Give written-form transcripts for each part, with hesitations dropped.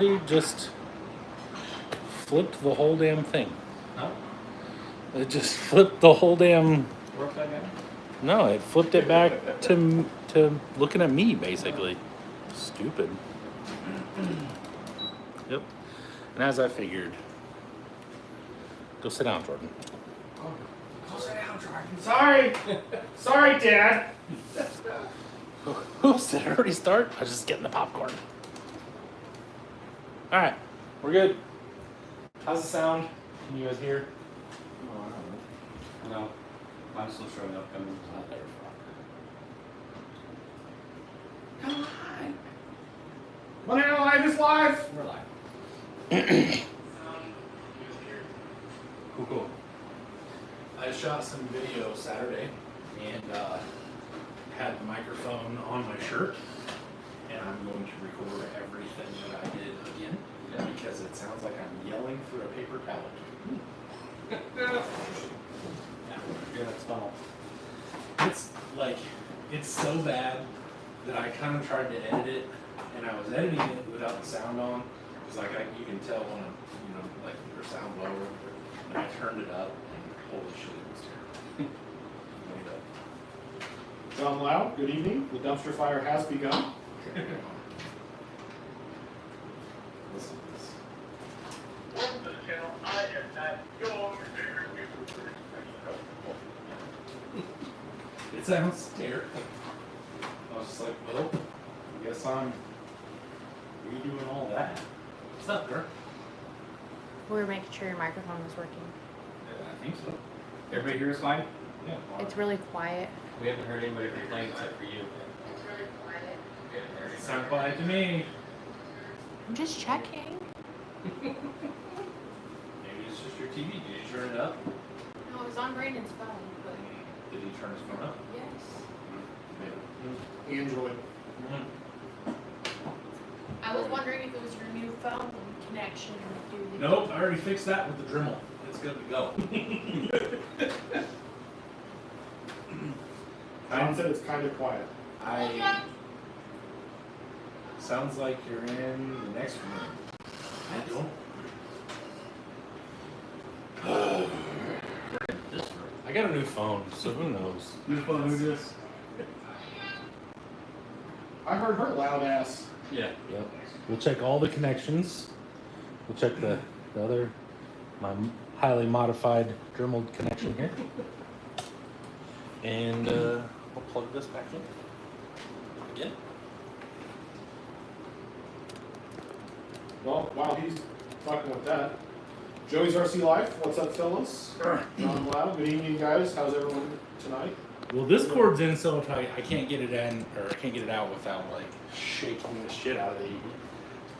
He just flipped the whole damn thing. Huh? It just flipped the whole damn. Work again? No, it flipped it back to looking at me basically. Stupid. Yep. And as I figured, go sit down, Jordan. Oh, go sit down, Jordan. Sorry. Sorry, Dad. Oops, did I already start? I was just getting the popcorn. Alright, we're good. How's the sound? Can you guys hear? Oh, I don't know. No. I'm still showing up. Coming. Come on. Money Live is live. We're live. Cool. I shot some video Saturday and had the microphone on my shirt, and I'm going to record everything that I did again because it sounds like I'm yelling through a paper pallet. Yeah, that's funnel. It's like, it's so bad that I kind of tried to edit it, and I was editing it without the sound on, because like you can tell when I'm, like there's sound lower, and I turned it up, and holy shit, it was terrible. John Lau, good evening. The dumpster fire has begun. Listen to this. Welcome to the channel. I am not your It sounds terrible. I was just like, well, I guess I'm redoing all that. What's up, girl? We were making sure your microphone was working. Yeah, I think so. Everybody here is fine? Yeah. It's really quiet. We haven't heard anybody complain except for you. It's really quiet. Sound quiet to me. I'm just checking. Maybe it's just your TV. Did you turn it up? No, it was on Brandon's phone, but Did he turn his phone up? yes. Maybe. Android. I was wondering if it was your new phone connection. Nope, I already fixed that with the Dremel. It's good to go. John said it's kind of quiet. Sounds like you're in the next room. I don't. I got a new phone, so who knows? New phone, who this? I heard her loud ass. Yeah. Yep. We'll check all the connections. We'll check the other, my highly modified Dremel connection here. And we'll plug this back in. Again. Well, while he's fucking with that, Joey's RC Life. What's up, fellas? John Lau, good evening, guys. How's everyone tonight? Well, this cord's in, so if I can't get it in, or I can't get it out without like shaking the shit out of the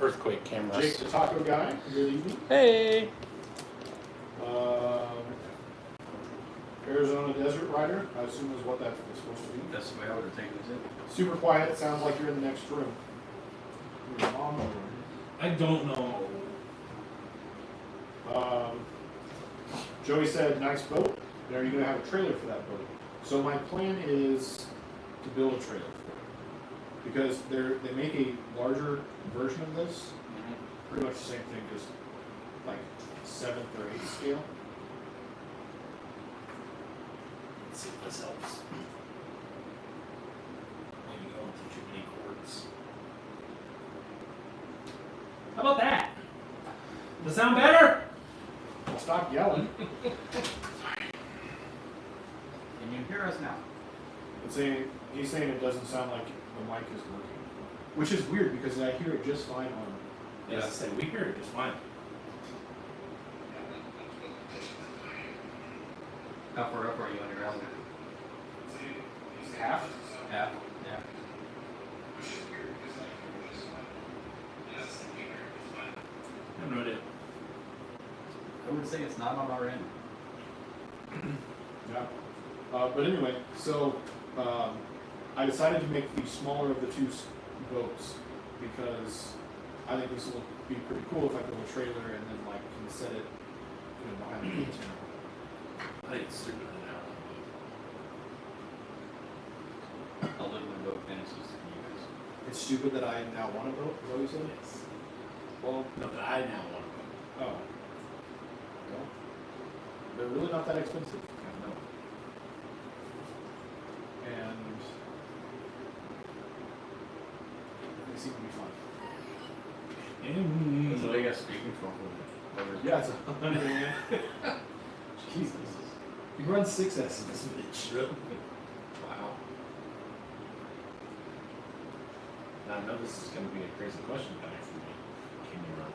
earthquake cameras. Jake the Taco Guy, good evening. Hey. Arizona Desert Rider, I assume is what that is supposed to be. That's the way I would have taken this Super quiet, sounds like you're in the next room. Your mom over there. I don't know. Joey said, nice boat. Are you going to have a trailer for that boat? So my plan is to build a trailer for it. Because they make a larger version of this. Pretty much the same thing, just like 7th or 8th scale. Let's see if this helps. Maybe going through too many cords. How about that? Does it sound better? Well, stop yelling. Can you hear us now? He's saying it doesn't sound like the mic is working. Which is weird because I hear it just fine on. As I say, we hear it just fine. How far up are you on your album? Half? Half? Yeah. I have no idea. I would say it's not on our end. Yeah. But anyway, so I decided to make the smaller of the two boats because I think this will be pretty cool if I build a trailer and then like can set it, behind the container. I think it's stupid now. I'll live when the boat finishes for you guys. It's stupid that I now want a boat. Is that what you said? Well, No, but I now want one. oh. Well, they're really not that expensive. I know. And they seem to be fun. So they got speaking trouble. Yeah, it's 100 man. Jesus. You run 6S in this bitch. Really? Wow. Now I know this is going to be a crazy question back for me. Can you run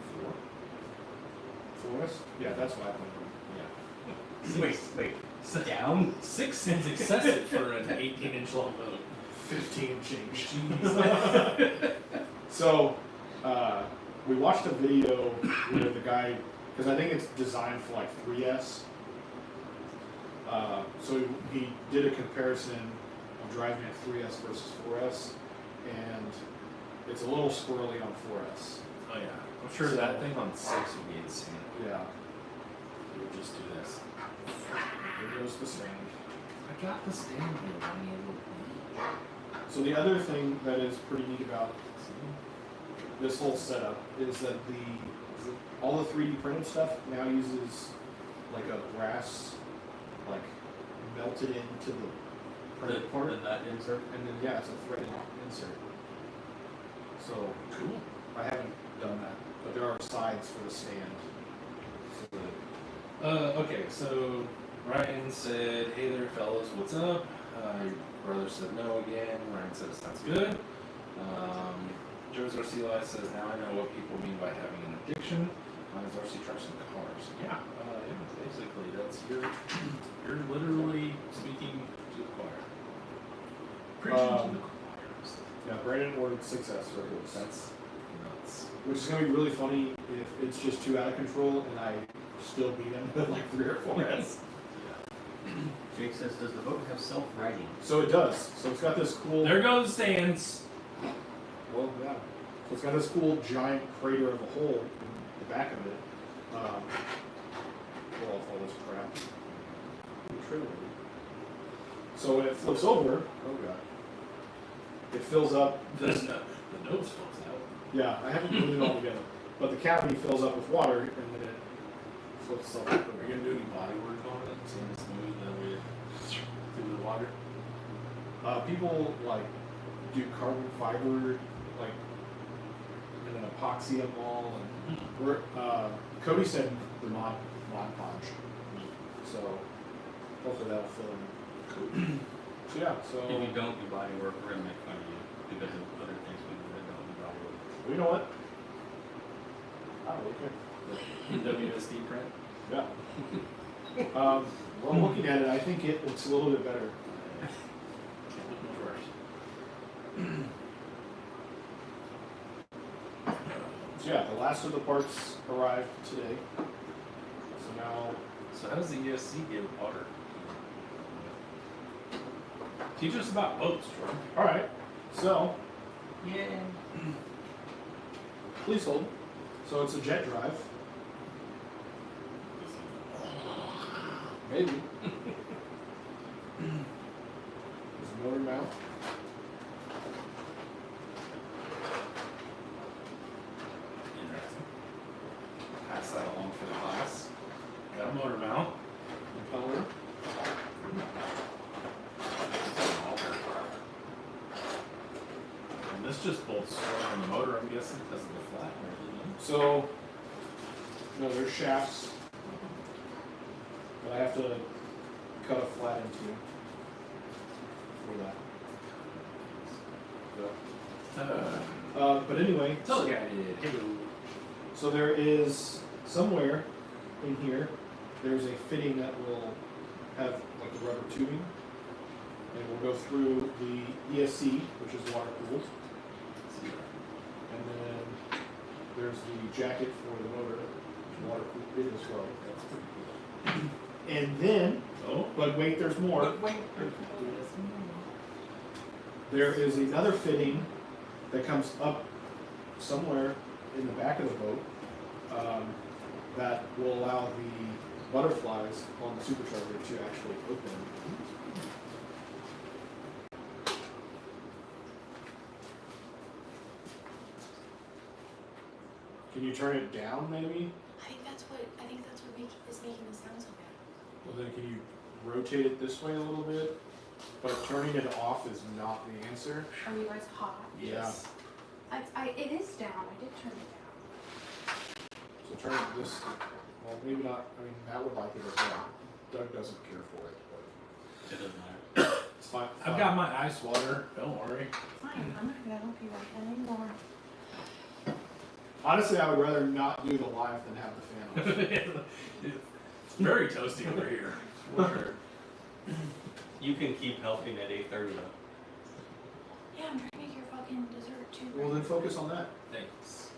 4? 4S? Yeah, that's what I plan Yeah. Wait. Down? 6 seems excessive for an 18-inch long boat. 15 change. Jeez. So, we watched a video where the guy, because I think it's designed for like 3S. So he did a comparison of driving a 3S versus 4S, and it's a little squirrely on 4S. Oh yeah. I'm sure that thing on 6 would be insane. Yeah, It would just do this. there goes the stand. I got the stand wheel. I mean, So the other thing that is pretty neat about this whole setup is that all the 3D printed stuff now uses like a brass, like melted into the printed part, The nut insert? and then yeah, it's a threaded insert. So cool. I haven't done that, but there are sides for the stand. So Okay, so Ryan said, "Hey there, fellas, what's up?" Your brother said no again. Ryan said it sounds good. Joe's RC Life says, "Now I know what people mean by having an addiction." Mine's RC trucks and cars. Yeah, basically that's you're literally speaking to the choir. Preaching to the choir. yeah, Brandon ordered 6S for his. That's nuts. Which is gonna be really funny if it's just too out of control and I still beat him with like 3 or 4S. Jake says, does the boat have self-righting? So it does. So it's got this cool. There goes stands. Well, yeah. So it's got this cool giant crater of a hole in the back of it. Pull off all this crap. So when it flips over, oh god, it fills up. The nose falls out. Yeah, I haven't put it all together, but the cavity fills up with water and then it flips itself up. Are you gonna do any body work on it? So it's smooth that way through the water. People like do carbon fiber, like, and then epoxy them all, and we're Cody said the Mod Podge, so hopefully that'll fill in. Cool. So yeah, so If you don't do body work, we're gonna make fun of you because of other things we do that don't do body work. well, you know what? I don't really care. WSD print. Yeah. Well, I'm looking at it. I think it looks a little bit better. Can't look much worse. So yeah, the last of the parts arrived today. So now, So how does the ESC get water? Teach us about boats, Jordan. all right. So Yeah. please hold. So it's a jet drive. Maybe. There's a motor mount. Interesting. Pass that along for the class. Got a motor mount. Impeller. And this just bolts straight on the motor, I'm guessing, because of the flat and everything. So, no, there's shafts that I have to cut a flat into for that. But anyway, Tell the guy I did. Hey, so there is somewhere in here, there's a fitting that will have like the rubber tubing, and we'll go through the ESC, which is water cooled, and then there's the jacket for the motor, which is water cooled as well. That's pretty cool. And then, Oh, but wait, there's more. but wait. There is another fitting that comes up somewhere in the back of the boat that will allow the butterflies on the supercharger to actually open. Can you turn it down maybe? I think that's what is making the sound so bad. Well, then can you rotate it this way a little bit? But turning it off is not the answer. Are you guys hot? Yes. It is down. I did turn it down. So turn it this, well, maybe not, I mean, Matt would like it as well. Doug doesn't care for it, but It doesn't matter. it's fine. I've got my ice water. Don't worry. Fine. I'm not gonna help you right anymore. Honestly, I would rather not do the live than have the fan on. It's very toasty over here. For sure. You can keep helping at 8:30 though. Yeah, I'm trying to make your fucking dessert too. Well, then focus on that. Thanks.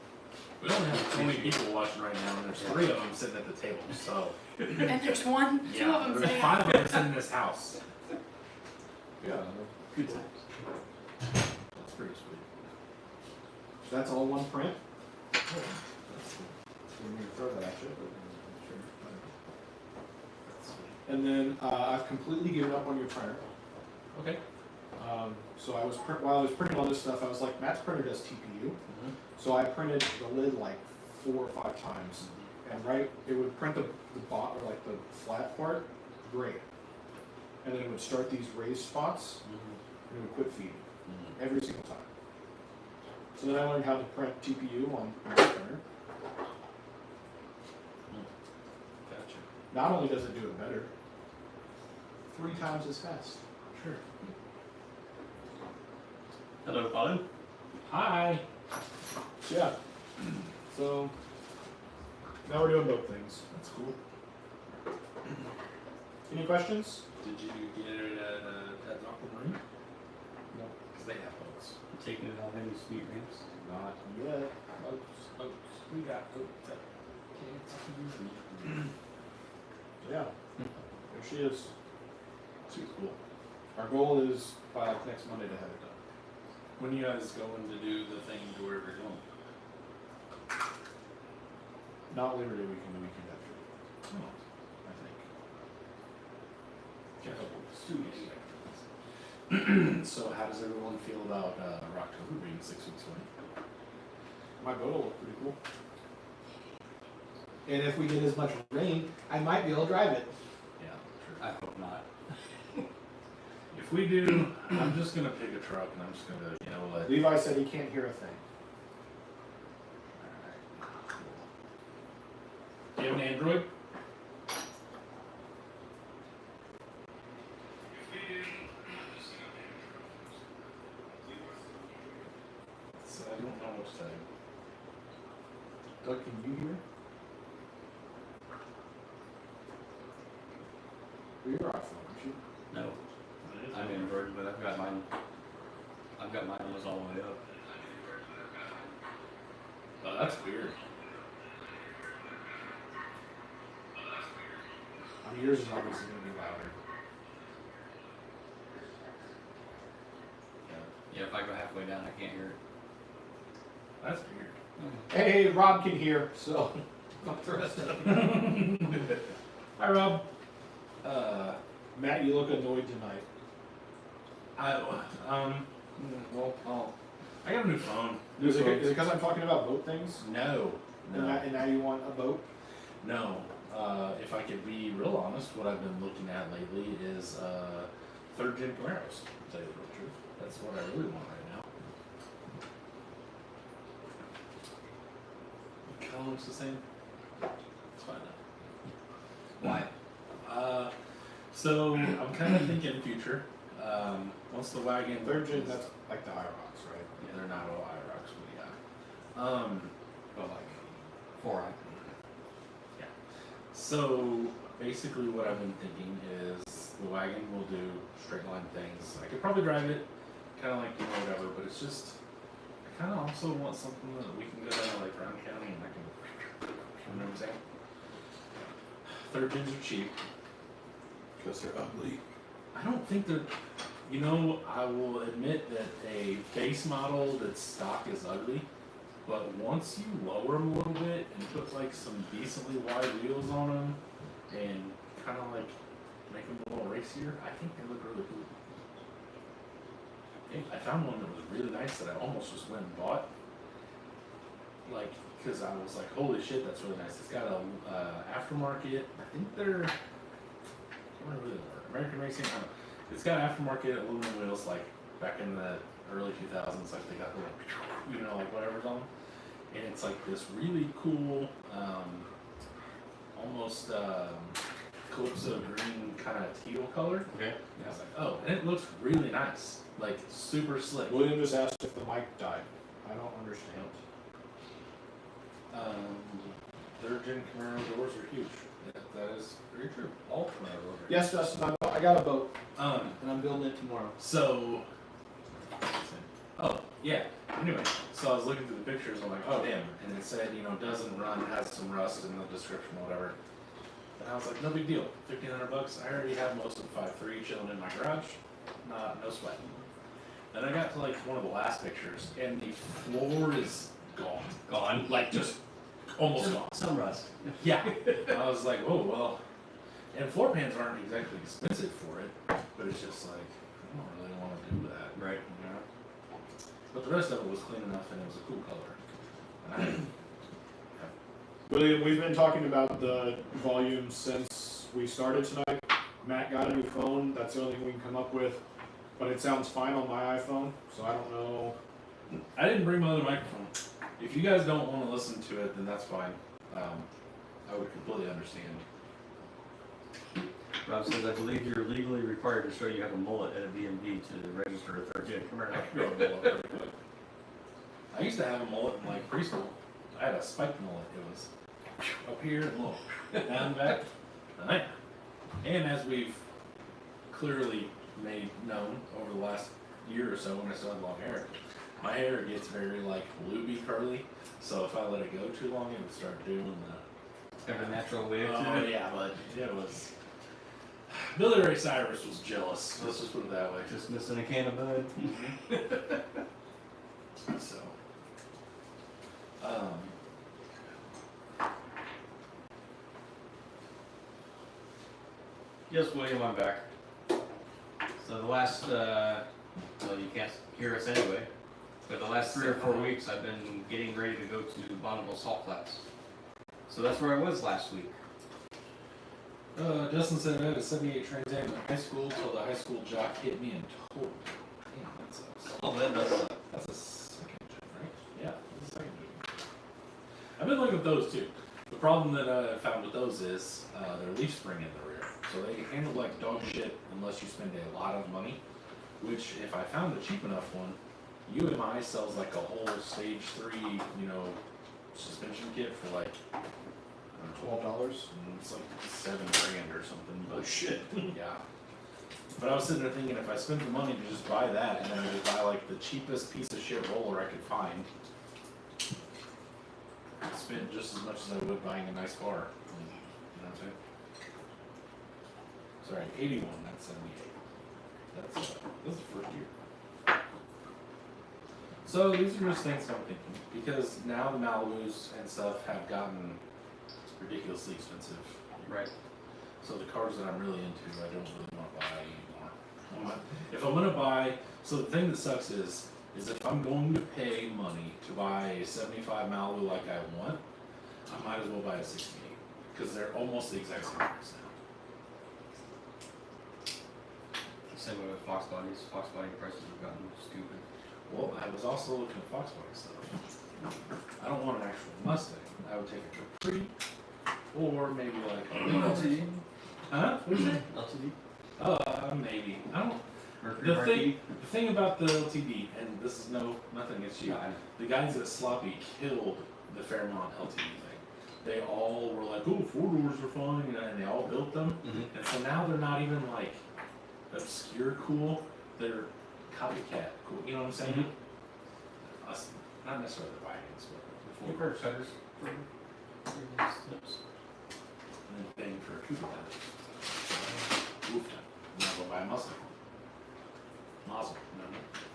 We only have 20 people watching right now, and there's 3 of them sitting at the table. So And there's two of them there's sitting 5 of them sitting in this house. Yeah, Good times. That's pretty sweet. that's all one print. Oh, that's sweet. Didn't mean to throw that at you, but sure. That's sweet. And then I've completely given up on your printer. Okay. So while I was printing all this stuff, I was like, Matt's printer does TPU. So I printed the lid like 4 or 5 times, and it would print the bot or like the flat part, great, and then it would start these raised spots, and it would quit feeding every single time. So then I learned how to print TPU on my printer. Gotcha. Not only does it do it better, 3 times as fast. Sure. Hello, Colin. Hi. Yeah. So now we're doing both things. That's cool. Any questions? Did you get it at Aquamarine? No. Because they have boats. I'm taking it out any sweet ramps. Not yet. Boats. We got boats at Kentucky. Yeah. There she is. Too cool. Our goal is by like next Monday to have it done. When you guys going to do the thing to wherever you're going? Not Labor Day weekend, the weekend after, Oh, I think. got a couple of students. So how does everyone feel about Rocktober being 6 weeks away? My boat will look pretty cool. And if we get as much rain, I might be able to drive it. Yeah, true. I hope not. If we do, I'm just gonna pick a truck and I'm just gonna, let. Levi said he can't hear a thing. Alright, cool. Do you have an Android? So I don't know what to say. Doug, can you hear? Well, your iPhone, aren't you? No, I'm inverted, but I've got mine was all the way up. Oh, that's weird. I mean, yours is obviously going to be louder. Yeah, if I go halfway down, I can't hear it. That's weird. Hey, Rob can hear, so fuck the rest of them. Hi, Rob. Matt, you look annoyed tonight. I got a new phone. Is it because I'm talking about boat things? No, And now you want a boat? no. If I could be real honest, what I've been looking at lately is 3rd gen Camaros. To tell you the real truth, that's what I really want right now. It kind of looks the same. It's fine now. Why? So I'm kind of thinking future. Once the wagon 3rd gen, that's like the IROX, right? yeah, they're not all IROX, but yeah. Well, like 4i. So basically what I've been thinking is the wagon will do straight line things. I could probably drive it, kind of like, whatever, but it's just, I kind of also want something that we can go down to like Brown County and I can, you know what I'm saying? 3rd gens are cheap. Because they're ugly. I don't think they're, I will admit that a base model that's stock is ugly, but once you lower them a little bit and put like some decently wide wheels on them and kind of like make them a little racier, I think they look really cool. I found one that was really nice that I almost just went and bought. like, cause I was like, holy shit, that's really nice. It's got a aftermarket. I think they're, I can't remember who they were. American Racing. I don't know. It's got aftermarket aluminum wheels, like back in the early 2000s. Like they got the, like whatever's on them. And it's like this really cool, almost Calypso green kind of teal color. Okay. And I was like, oh, and it looks really nice, like super slick. William just asked if the mic died. I don't understand. Third gen Camaro doors are huge. That is very true. All Camaro doors are Yes, Dustin, I got a boat, huge. and I'm building it tomorrow. So, oh, yeah. Anyway, so I was looking through the pictures, I'm like, oh damn. And it said, doesn't run, has some rust in the description, whatever. And I was like, no big deal. $1,500. I already have most of the 5.3 chilling in my garage. No sweat. Then I got to like one of the last pictures, and the floor is gone. Gone. Like just almost gone. Some rust. Yeah. I was like, oh well. And floor pans aren't exactly expensive for it, but it's just like, I don't really want to do that. Right. You know? But the rest of it was clean enough and it was a cool color. And William, we've been talking about the volume since we started tonight. Matt got a new phone. That's the only thing we can come up with. But it sounds fine on my iPhone, so I don't know. I didn't bring my other microphone. If you guys don't want to listen to it, then that's fine. I would completely understand. Rob says, I believe you're legally required to show you have a mullet at a DMV to register a third gen Camaro. I could grow a mullet pretty quick. I used to have a mullet in like preschool. I had a spiked mullet. It was up here and low, down the back. And as we've clearly made known over the last year or so when I still had long hair, my hair gets very like looby curly. So if I let it go too long, it would start doing the. Have a natural wave Oh to it. yeah, but it was. Billy Ray Cyrus was jealous. Let's just put it that way. Just missing a can of bud. So. Yes, William, I'm back. So the last, well, you can't hear us anyway, but the last 3 or 4 weeks I've been getting ready to go to Bonneville Salt Flats. So that's where I was last week. Justin said I had a 78 Trans Am in high school till the high school jock hit me and told me. Damn, that sucks. Oh, that does suck. That's a second gen, right? Yeah, that's a second gen. I've been looking at those too. The problem that I found with those is their leaf spring in the rear. So they handle like dog shit unless you spend a lot of money. Which, if I found a cheap enough one, UMI sells like a whole stage 3, suspension kit for like $12. it's like $7,000 or something. Oh shit. Yeah. But I was sitting there thinking, if I spent the money to just buy that and then I just buy like the cheapest piece of shit roller I could find, I'd spend just as much as I would buying a nice car. You know what I'm saying? Sorry, 81, not 78. That's the first year. So these are just things I'm thinking, because now the Malibus and stuff have gotten ridiculously expensive. Right. So the cars that I'm really into, I don't really want to buy anymore. If I'm gonna buy, so the thing that sucks is if I'm going to pay money to buy a 75 Malibu like I want, I might as well buy a 68, because they're almost the exact same price now. Same way with Fox bodies. Fox body prices have gotten stupid. Well, I was also looking at Fox body stuff. I don't want an actual Mustang. I would take a Capri, or maybe like a LTD. Huh? What is it? LTD. Maybe. I don't. Mercury The Marquis. thing about the LTD, and this is nothing against you. The guys at Sloppy killed the Fairmont LTD thing. They all were like, "Oh, 4-doors are fine," and they all built them. Mhm. And so now they're not even like obscure cool. They're copycat cool. You know what I'm saying? Us, not necessarily the Vikings, but the Four 4-doors. cutters. Snips. And then paying for a Cooper Towers. Oof, I'm not gonna buy a Mustang. Mazel.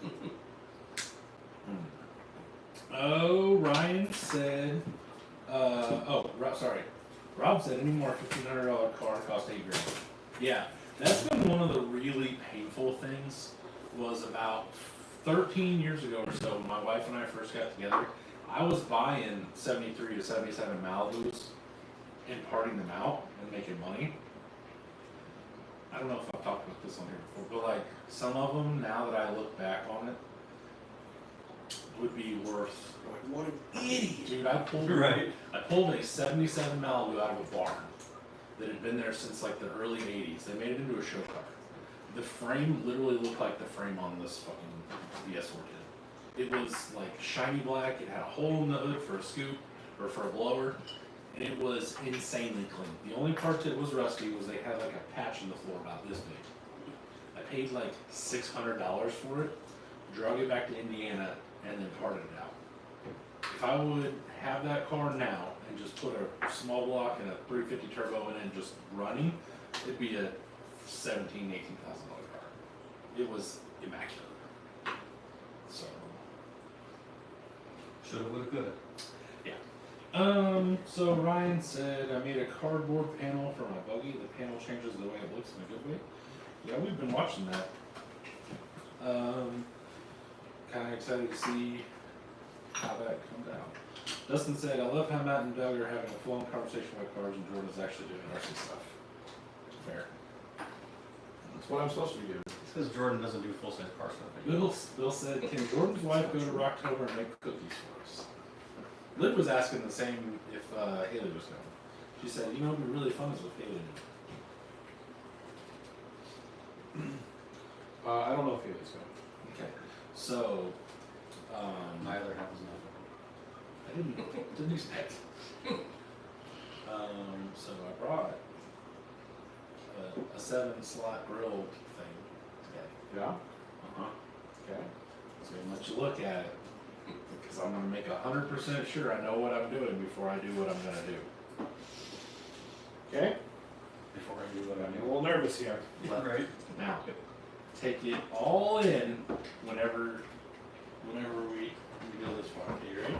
No. Oh, Ryan said, sorry. Rob said any more $1,500 car cost $8,000. Yeah, that's been one of the really painful things. Was about 13 years ago or so, when my wife and I first got together, I was buying 73 to 77 Malibus and parting them out and making money. I don't know if I've talked about this on here before, but like some of them, now that I look back on it, would be worth. Like, what an idiot. Dude, I pulled a 77 Malibu out of a barn that had been there since like the early 80s. They made it into a show car. The frame literally looked like the frame on this fucking VS410. It was like shiny black. It had a hole in the hood for a scoop or for a blower, and it was insanely clean. The only part that was rusty was they had like a patch in the floor about this big. I paid like $600 for it, drug it back to Indiana, and then parted it out. If I would have that car now and just put a small block and a 350 turbo in it and just running, it'd be a $17,000, $18,000 car. It was immaculate. So. Shoulda, woulda, coulda. So Ryan said, I made a cardboard panel for my buggy. The panel changes the way it looks in a good way. Yeah, we've been watching that. Kind of excited to see how that comes out. Dustin said, I love how Matt and Doug are having a full-on conversation about cars and Jordan's actually doing RC stuff. Fair. That's what I'm supposed to be doing. It's because Jordan doesn't do full-size car stuff anymore. Bill said, can Jordan's wife go to Rocktober and make cookies for us? Liv was asking the same if Haley was going. She said, you know, it'd be really fun as with Haley. I don't know if Haley's going. Okay. So, My other half is not. I didn't expect. So I brought a 7-slot grill thing today. Yeah? Uh-huh. Okay. So I'm gonna let you look at it, because I'm gonna make 100% sure I know what I'm doing before I do what I'm gonna do. Okay. Before I do what I'm I a do. little nervous here. Right. Now, take it all in whenever we go this far. Okay, you ready?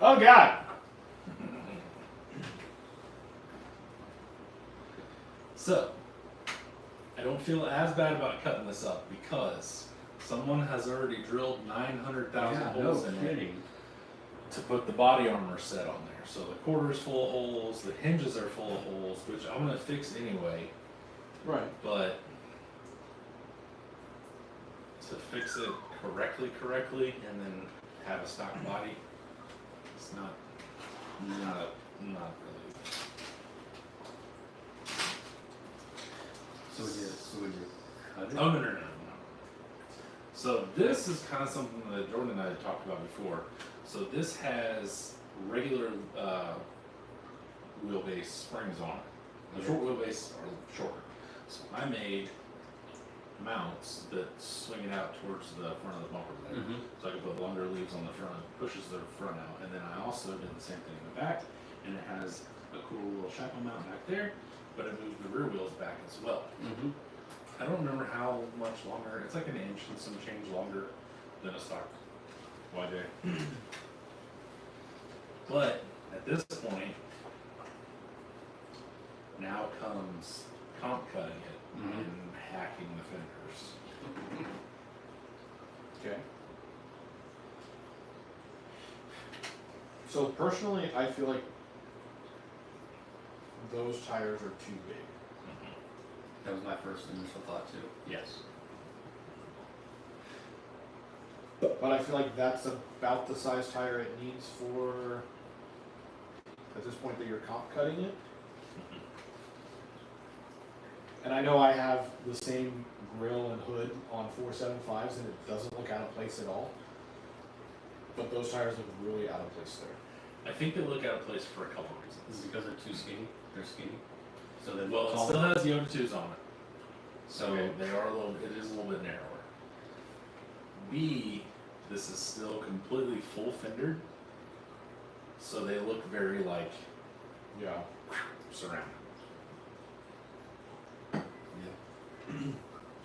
Oh God! So, I don't feel as bad about cutting this up because someone has already drilled 900,000 holes in it to put the body armor set on there. So the quarter's full of holes, the hinges are full of holes, which I'm gonna fix anyway. Right. But to fix it correctly, and then have a stock body, it's not really. So would you cut it? Oh no. So this is kind of something that Jordan and I had talked about before. So this has regular wheelbase springs on it. The short wheelbase are shorter. So I made mounts that swing it out towards the front of the bumper there. Mhm. So I can put longer leaves on the front, pushes the front out. And then I also did the same thing in the back, and it has a cool little shackle mount back there, but it moved the rear wheels back as well. Mm-hmm. I don't remember how much longer. It's like an inch and some change longer than a stock YJ. But at this point, now comes comp cutting it Mhm. and hacking the fenders. Okay. So personally, I feel like those tires are too big. That was my first initial thought too. Yes. But I feel like that's about the size tire it needs for, at this point that you're comp cutting it. And I know I have the same grill and hood on 475s and it doesn't look out of place at all. But those tires look really out of place there. I think they look out of place for a couple Is reasons. it because they're too skinny? They're skinny. So then Well, it taller? still has Yoda 2s on it. So Okay. they are it is a little bit narrower. B, this is still completely full fendered. So they look very like Yeah. surrounded.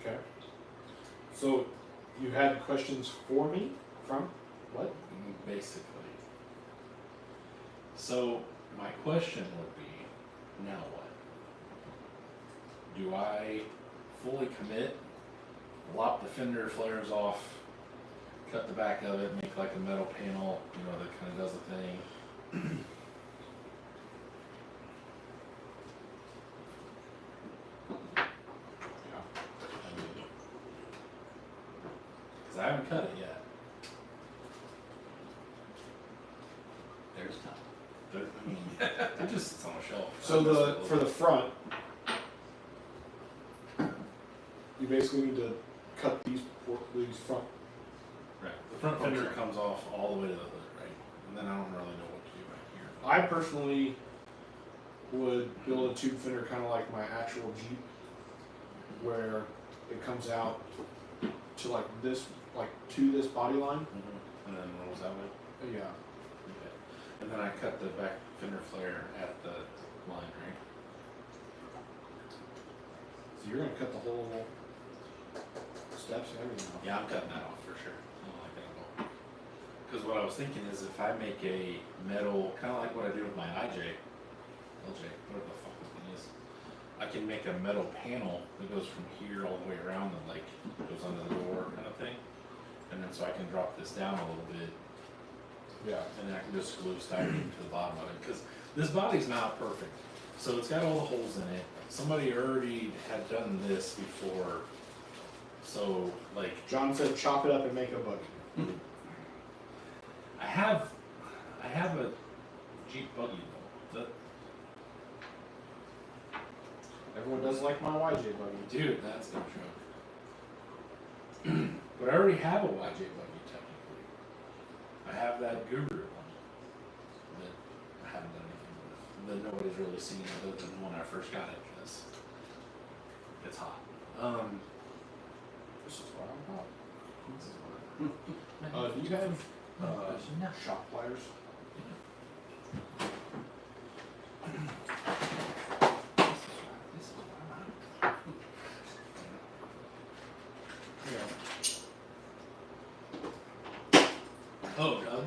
Okay. So you had questions for me from what? Basically. So my question would be, now what? Do I fully commit, lop the fender flares off, cut the back of it, make like a metal panel, you know, that kind of does the thing. Because I haven't cut it yet. There's time. It just sits on a shelf. So for the front, you basically need to cut these front. Right. The front fender comes off all the way to the hood, right? And then I don't really know what to do back here. I personally would build a tube fender kind of like my actual Jeep, where it comes out to like this body line. And then rolls that way. Yeah. Okay. And then I cut the back fender flare at the line, right? So you're gonna cut the whole steps and everything off. Yeah, I'm cutting that off for sure. I don't like that at all. Because what I was thinking is if I make a metal, kind of like what I did with my LJ, whatever the fuck this thing is, I can make a metal panel that goes from here all the way around and like goes under the door kind of thing. And then so I can drop this down a little bit, Yeah. and then I can just glue styrene to the bottom of it. Because this body's not perfect. So it's got all the holes in it. Somebody already had done this before. So like John said, chop it up and make a buggy. I have a Jeep buggy though. Everyone does like my YJ buggy. Dude, that's no joke. But I already have a YJ buggy technically. I have that Guru one that I haven't done anything with. That nobody's really seen other than when I first got it because it's hot. This is what I'm about. Do you have shop pliers? Oh, Doug.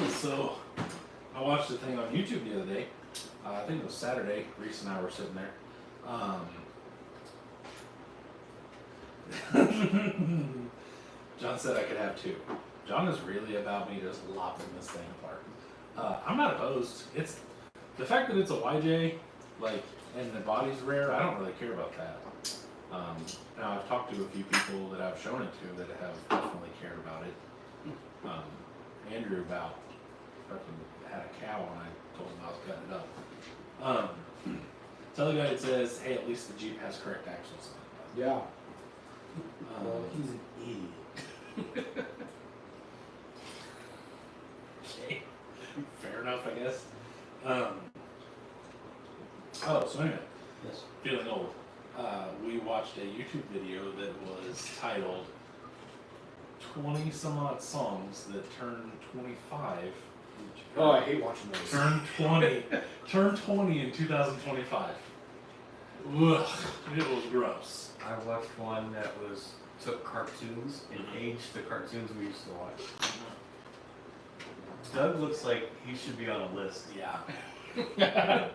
So I watched the thing on YouTube the other day. I think it was Saturday. Reese and I were sitting there. John said I could have two. John is really about me just lopping this thing apart. I'm not opposed. It's the fact that it's a YJ, like, and the body's rare. I don't really care about that. Now I've talked to a few people that I've shown it to that have definitely cared about it. Andrew about fucking had a cow and I told him I was cutting it up. Tell the guy it says, hey, at least the Jeep has correct axles. Yeah. He's an idiot. Okay. Fair enough, I guess. So anyway, Yes. feeling old. We watched a YouTube video that was titled 20 some odd songs that turned 25. Oh, I hate watching those. Turned 20 in 2025. Ugh, it was gross. I watched one that took cartoons and aged the cartoons we used to watch. Doug looks like he should be on a list. Yeah. Yeah,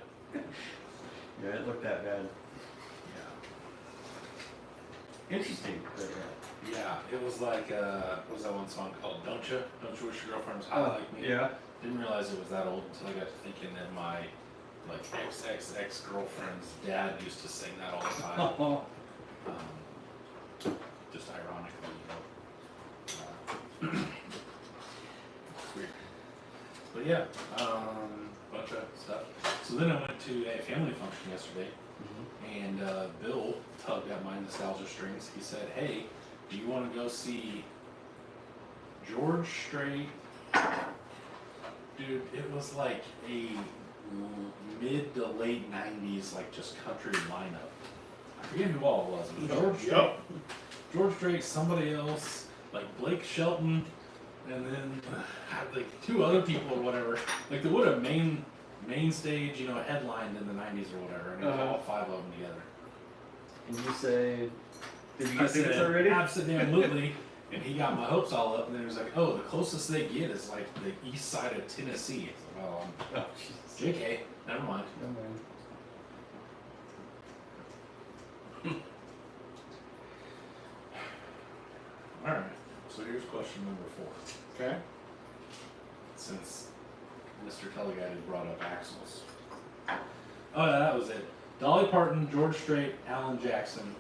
it looked that bad. Interesting. But Yeah, it was like, what was that one song called? Don't you wish your girlfriend was hot like me? Yeah. Didn't realize it was that old until I got to thinking that my, like, ex-girlfriend's dad used to sing that all the time. Just ironically, you know. It's weird. But yeah, bunch of stuff. So then I went to a family function yesterday, and Bill tugged at my nostalgia strings. He said, hey, do you want to go see George Strait? Dude, it was like a mid to late 90s, like just country lineup. I forget who all it was. It was George Strait, George Strait, somebody else, like Blake Shelton, and then like two other people or whatever. Like they would have main stage, you know, headlined in the 90s or whatever, and it was all five of them together. And you say, did you I get tickets said, already? absolutely. And he got my hopes all up, and then he was like, oh, the closest they get is like the east side of Tennessee. I said, well, Oh, Jesus. JK, never mind. Never mind. Alright, so here's a question question number 4. Okay. Since Mr. Teleguided brought up Axles. Oh, yeah, that was it. Dolly Parton, George Strait, Alan Jackson,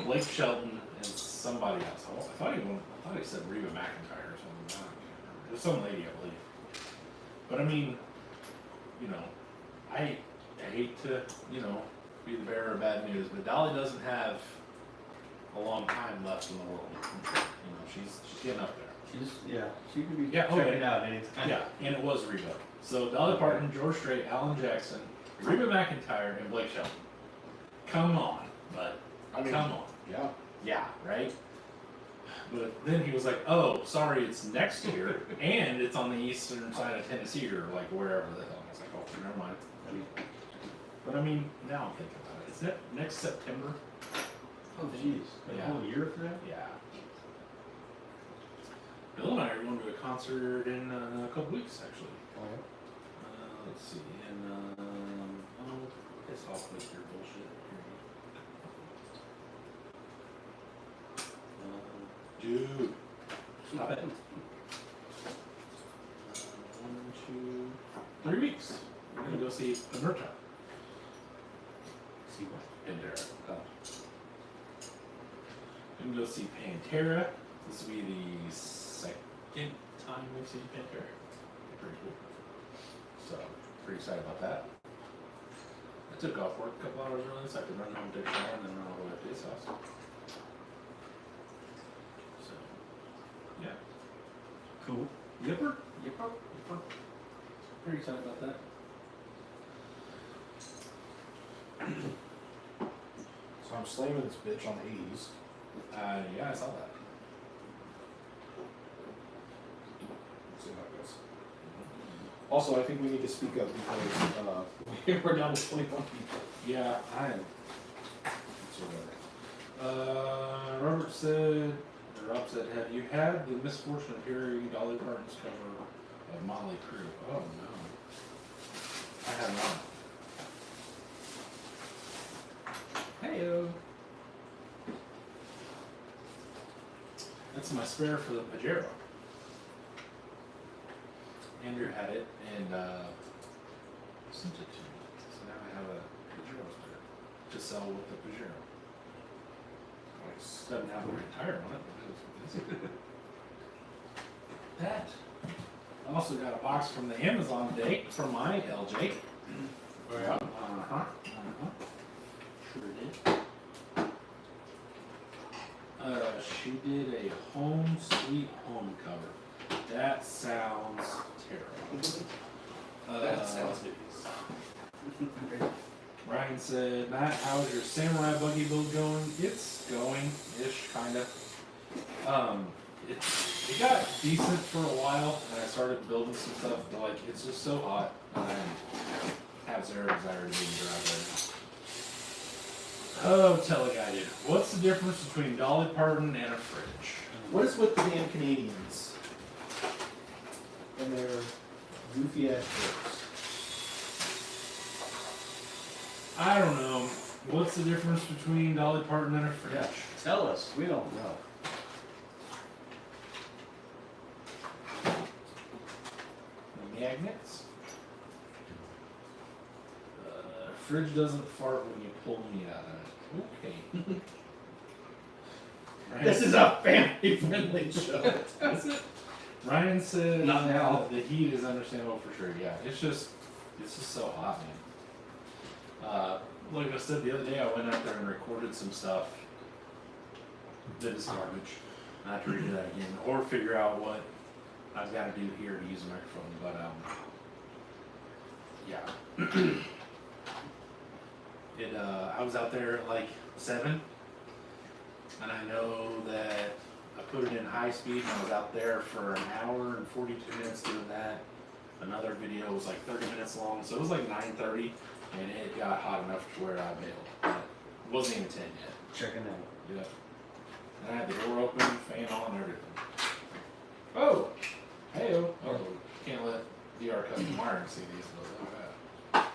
Blake Shelton, and somebody else. I thought he said Reba McEntire or something. I don't remember. It was some lady, I believe. But I mean, you know, I hate to, you know, be the bearer of bad news, but Dolly doesn't have a long time left in the world. You know, she's getting up there. She could be Yeah, checking okay. it out anytime. Yeah, and it was Reba. So Dolly Parton, George Strait, Alan Jackson, Reba McEntire, and Blake Shelton. Come on, but I mean, come on. yeah. Yeah, right? But then he was like, oh, sorry, it's next year, and it's on the eastern side of Tennessee, or like wherever the hell. I was like, oh, never mind. But I mean, now I'm thinking about it. Is that next September? Oh, jeez. Yeah. A whole year for that? Yeah. Bill and I are going to a concert in a couple weeks, actually. Oh, yeah. Let's see, and piss off with your bullshit. Dude, stop it. 1, 2, 3 weeks. We're gonna go see Anerta. See what? Pantera. Oh. We're gonna go see Pantera. This will be the second time we've seen Pantera. Pretty cool. So, pretty excited about that. I took off work a couple hours early so I could run home, take a shower, and then run all the way up to his house. So, yeah. Cool. Yipper. Pretty excited about that. So I'm slamming this bitch on the 80s. Yeah, I saw that. Let's see how it goes. Also, I think we need to speak up because we're down to 21 people. Yeah, I am. Robert said, or Rob said, have you had the misfortune of hearing Dolly Parton's cover of Motley Crue? Oh no. I have not. Heyo. That's my spare for the Pajero. Andrew had it and sent it to me. So now I have a Pajero spare to sell with the Pajero. Nice. Doesn't have a tire on it, but it is. That. I also got a box from the Amazon today from my LJ. Oh yeah? Sure did. She did a Home Sweet Home cover. That sounds terrible. That sounds nice. Ryan said, Matt, how's your samurai buggy build going? It's going-ish, kinda. It got decent for a while, and I started building some stuff, but like, it's just so hot, and I have zero desire to be in the drive right now. Oh, Teleguided. What's the difference between Dolly Parton and a fridge? What is with the damn Canadians? And their goofy ass jokes. I don't know. What's the difference between Dolly Parton and a fridge? Yeah. Tell us. We don't know. Magnets. Fridge doesn't fart when you pull me out of it. Okay. This is a family-friendly show. That's it. Ryan said Not now. the heat is understandable for sure. Yeah, it's just so hot, man. Like I said the other day, I went out there and recorded some stuff that is garbage. I have to redo that again, or figure out what I've got to do here to use a microphone. But yeah, I was out there at like 7, and I know that I put it in high speed, and I was out there for an hour and 42 minutes doing that. Another video was like 30 minutes long, so it was like 9:30, and it got hot enough to where I bailed. But it wasn't even 10 yet. Checking out. Yeah. And I had the door open, fan on, and everything. Oh! Hey-o. Oh, can't let DR Custom Wiring see these, but look at that.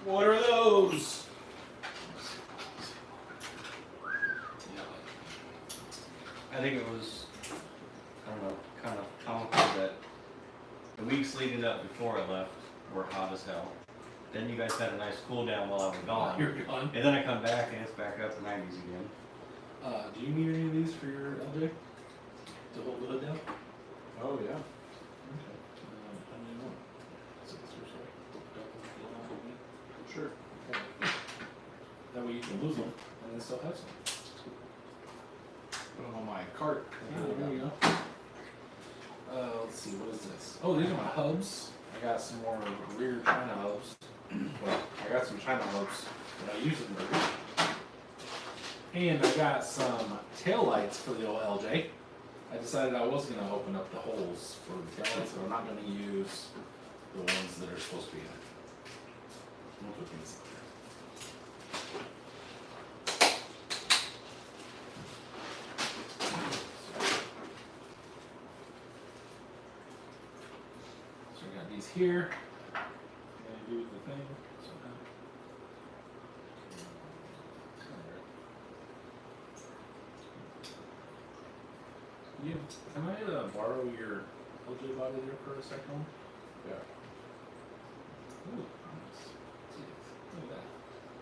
What are those? Yeah. I think it was leading up before I left were hot as hell. Then you guys had a nice cool down while I was gone. You're gone. And then I come back and it's back up to 90s again. Do you need any of these for your LJ? To hold the hood down? Oh, yeah. Okay. How many more? 6 or so. Sure. That way you can lose them and then still have some. Put them on my cart. There you go. Let's see, what is this? Oh, these are my hubs. I got some more rear China hubs. Well, I got some China hubs that I use in the rear. And I got some tail lights for the old LJ. I decided I was going to open up the holes for the tail lights, but I'm not going to use the ones that are supposed to be in it. I'll put these in there. So we got these here. Gonna do the thing. So yeah, can I borrow your LJ body there for a second? Yeah. Ooh, nice. Look at that.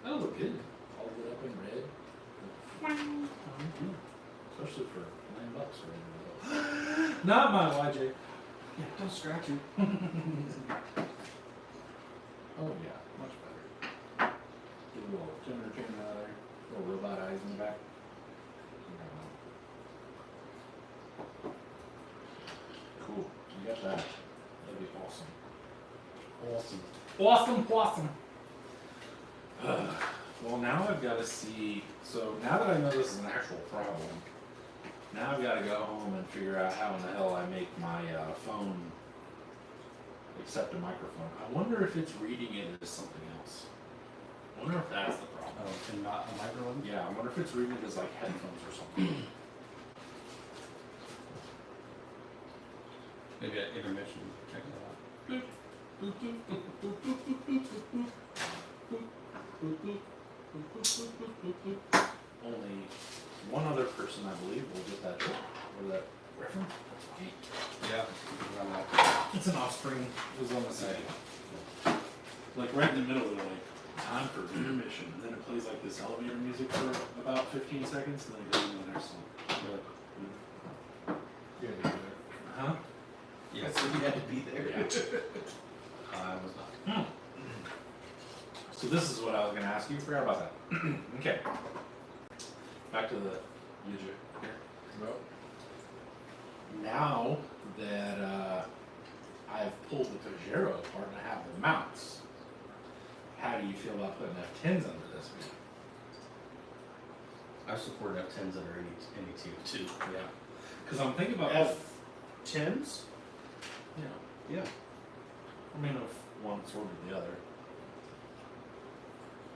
That'll look good. All lit up in red. Especially for $9 or anything. Not my YJ. Yeah, don't scratch it. Oh yeah, much better. Get a little generator chain out of there. Little robot eyes in the back. Cool. You got that. That'd be awesome. Awesome. Awesome. Well, now I've got to see. So now that I know this is an actual problem, now I've got to go home and figure out how in the hell I make my phone accept a microphone. I wonder if it's reading it as something else. I wonder if that's the problem. Oh, and not a microphone? Yeah, I wonder if it's reading it as like headphones or something. Maybe at intermission, check it out. Only one other person, I believe, will get that or that reference. Yeah. It's an offspring. It was on the side. Like right in the middle of it, like time for intermission, and then it plays like this elevator music for about 15 seconds, and then it goes into the next one. Yeah. Huh? Yes, you had to be there. Yeah. I was not. So this is what I was going to ask you. Forgot about that. Okay. Back to the Yuja here. Well, Now that I've pulled the Pajero apart and I have the mounts, how do you feel about putting F10s under this one? I support F10s under any tier too. Yeah. Because I'm thinking about F10s? Yeah. Yeah. I mean, if one sort of the other.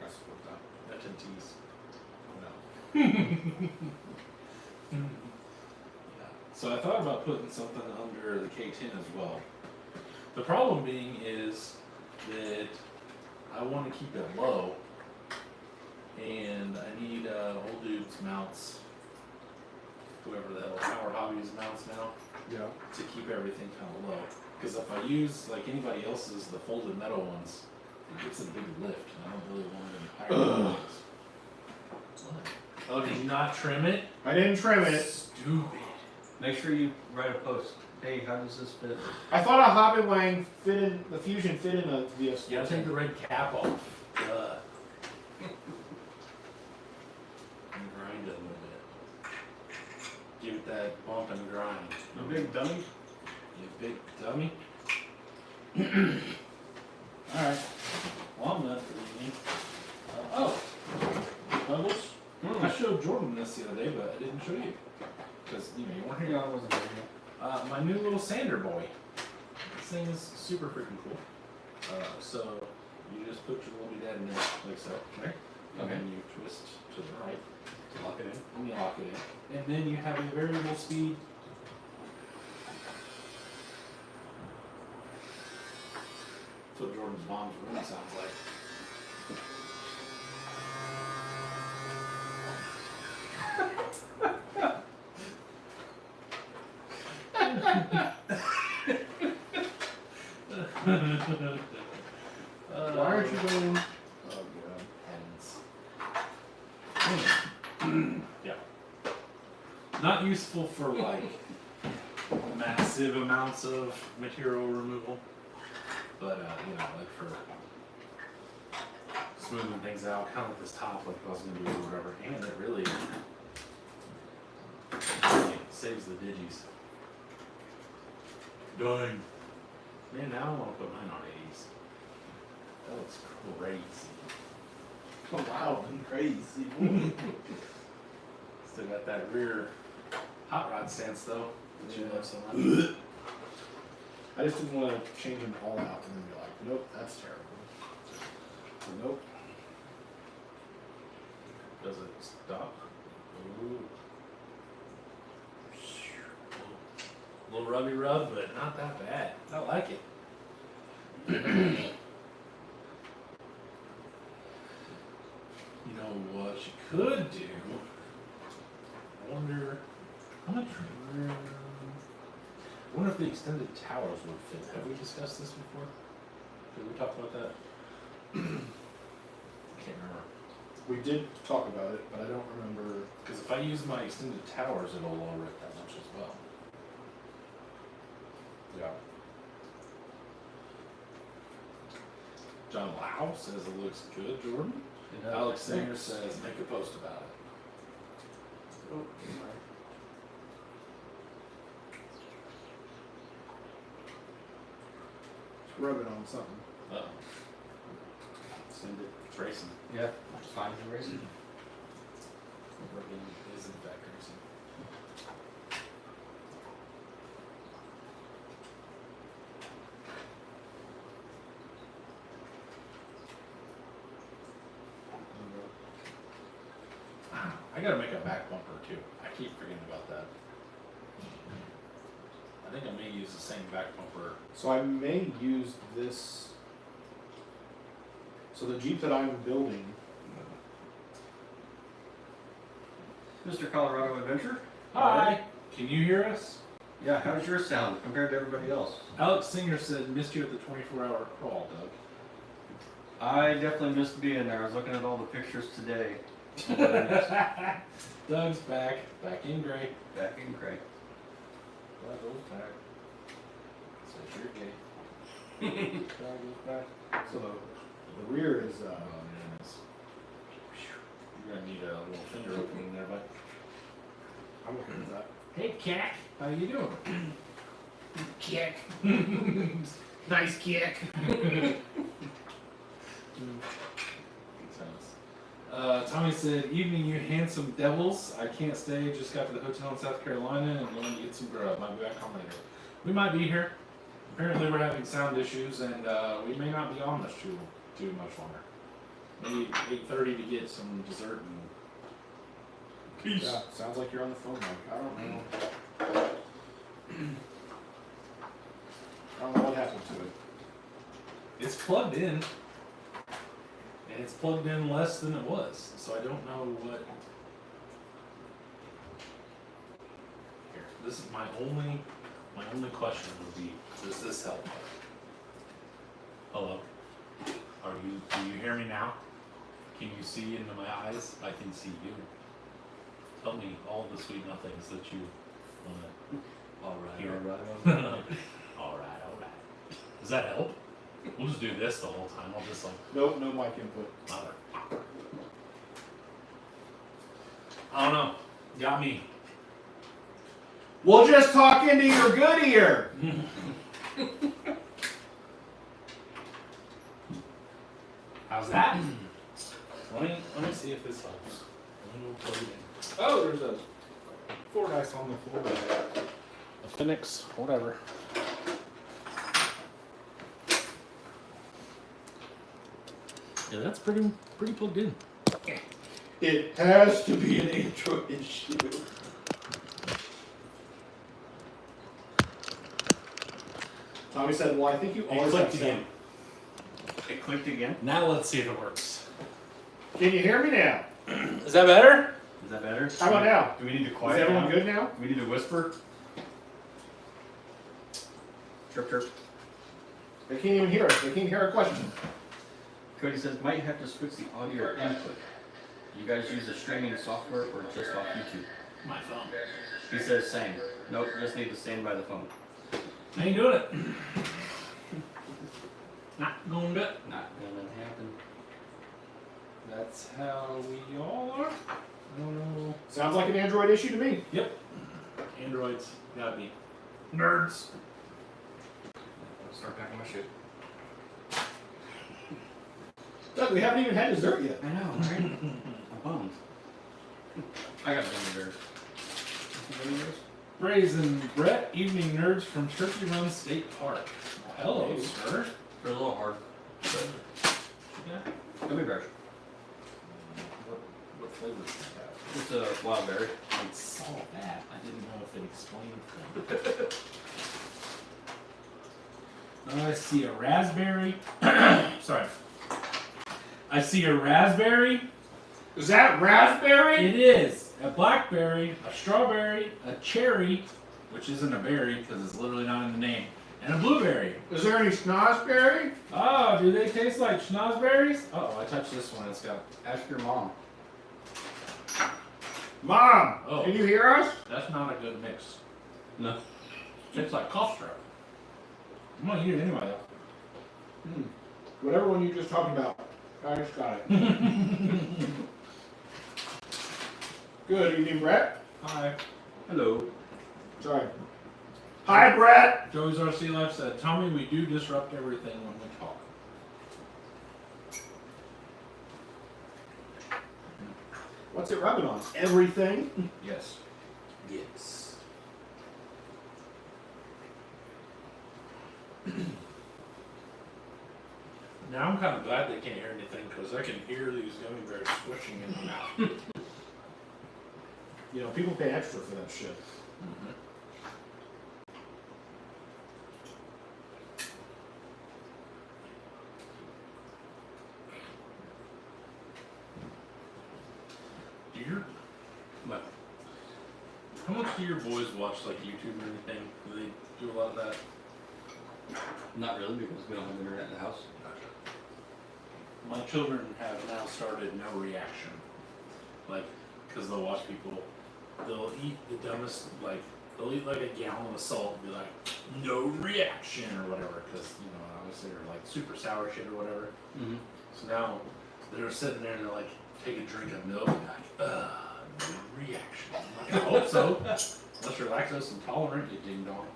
I support that. F10Ts. No. Yeah. So I thought about putting something under the K10 as well. The problem being is that I want to keep it low, and I need old dude's mounts, whoever the hell Howard Hobbies mounts now, Yeah. to keep everything kind of low. Because if I use like anybody else's, the folded metal ones, it gets a big lift, and I don't really want any higher ones. What? Oh, did you not trim it? I didn't trim it. Stupid. Make sure you write a post. Hey, how does this fit? I thought a Hobbit Wang fit in, the Fusion fit in a VS. You gotta take the red cap off. Duh. And grind it a little bit. Give it that bump and grind. A big dummy? You big dummy. Alright. Well, I'm done for the evening. Bubbles? I showed Jordan this the other day, but I didn't show you. Because, you weren't here. Yeah, I wasn't there yet. My new little sander boy. This thing is super freaking cool. So you just put your little dad in there like so, right? And Okay. then you twist to the right, Lock it in. and you lock it in. And then you have a variable speed. That's what Jordan's mom's room sounds like. Why aren't you going? Oh god. Yeah. Not useful for like massive amounts of material removal, but you know, like for smoothing things out, kind of like this top, like I was gonna do or whatever. And it really saves the digis. Dang. Man, now I want to put mine on 80s. That looks crazy. Wow, and crazy. Still got that rear hot rod stance though, that you love so much. I just didn't want to change them all out and then be like, nope, that's terrible. So nope. Does it stop? Ooh. A little rubby rub, but not that bad. I like it. You know what you could do? I wonder how much room. I wonder if the extended towers would fit. Have we discussed this before? Did we talk about that? I can't remember. We did talk about it, but I don't remember. Because if I use my extended towers, it'll lower it that much as well. Yeah. John Lau says it looks good, Jordan. Alex Singer says make a post about it. Just rub it on something. Uh-oh. Send it. It's racing. Yeah, it's fine for racing. Rubbing is in fact racing. I gotta make a back bumper too. I keep forgetting about that. I think I may use the same back bumper. So I may use this. So the Jeep that I'm building, Mr. Colorado Adventure? Hi! Can you hear us? Yeah, how's your sound compared to everybody else? Alex Singer said missed you at the 24-hour crawl, Doug. I definitely missed being there. I was looking at all the pictures today. Doug's back in gray. Back in Craig. Doug goes back. Says you're gay. Doug goes back. so the rear is Oh man, you're gonna need a little finger opening there, bud. I'm okay with that. Hey, Cack, how you doing? Kick. Nice kick. Tommy said, evening you handsome devils. I can't stay, just got to the hotel in South Carolina and going to get some grub. Might be back home later. We might be here. Apparently we're having sound issues and we may not be on this too much longer. Maybe 8:30 to get some dessert and peace. Yeah, sounds like you're on the phone, Mike. I don't know. I don't know what happened to it. It's plugged in. And it's plugged in less than it was. So I don't know what. Here, this is my only question would be, does this help? Hello? Do you hear me now? Can you see into my eyes? I can see you. Tell me all the sweet nothings that you want to hear. All right. Does that help? We'll just do this the whole time. I'll just like, Nope, no mic input. mother. I don't know. Got me. We'll just talk into your good ear. How's that? Let me see if this helps. We'll plug it in. Oh, there's a Fordyce on the floor. A Phoenix, whatever. Yeah, that's pretty plugged in. It has to be an intro issue. Tommy said, well, I think you It always have clicked sound. again. It clicked again. Now let's see if it works. Can you hear me now? Is that better? Is that better? How about now? Do we need to Is quiet everyone down? good now? Do we need to whisper? Chirp chirp. They can't even hear us. They can't hear our question. Cody says, might have to switch the audio input. You guys use the streaming software or just off YouTube? My phone. He says same. Nope, just need to stand by the phone. I ain't doing it. Not gonna do it. Not gonna happen. That's how we all are. I don't know. Sounds like an Android issue to me. Androids gotta be nerds. I'll start packing my shit. Look, we haven't even had dessert yet. I know, right? I'm bummed. I got gummy bears. Gummy bears? Brazen Brett, evening nerds from Turkey Run State Park. Hello, Hey. sir. They're a little hard. But Yeah. gummy bears. What flavor does it have? It's a wild berry. I saw that. I didn't know if it explained things. I see a raspberry. Sorry. I see a raspberry. Is that raspberry? It is a blackberry, a strawberry, a cherry, which isn't a berry because it's literally not in the name, and a blueberry. Is there any schnozberry? Oh, do they taste like schnozberries? Oh, I touched this one. It's got. Ask your mom. Mom, Oh. can you hear us? That's not a good mix. No. It's like cough syrup. I'm gonna eat it anyway though. Whatever one you just talking about. I just got it. Good evening, Brett. Hi. Hello. Sorry. Hi, Brett. Joey's RC Life said, "Tell me we do disrupt everything when we talk." What's it rubbing on? Everything. Yes. Yes. Now I'm kind of glad they can't hear anything because I can hear these gummy bears squishing in my mouth. You know, people pay extra for that shit. Do your What? How much do your boys watch like YouTube or anything? Do they do a lot of that? Not really, because we don't have internet in the house. My children have now started no reaction. Like, because they'll watch people, they'll eat the dumbest, like, they'll eat like a gallon of salt and be like, no reaction or whatever, because, you know, obviously they're like super sour shit or whatever. Mm-hmm. So now they're sitting there and they're like, take a drink of milk and like, no reaction. I'm like, I hope so. Unless you're lactose intolerant, you ding dong.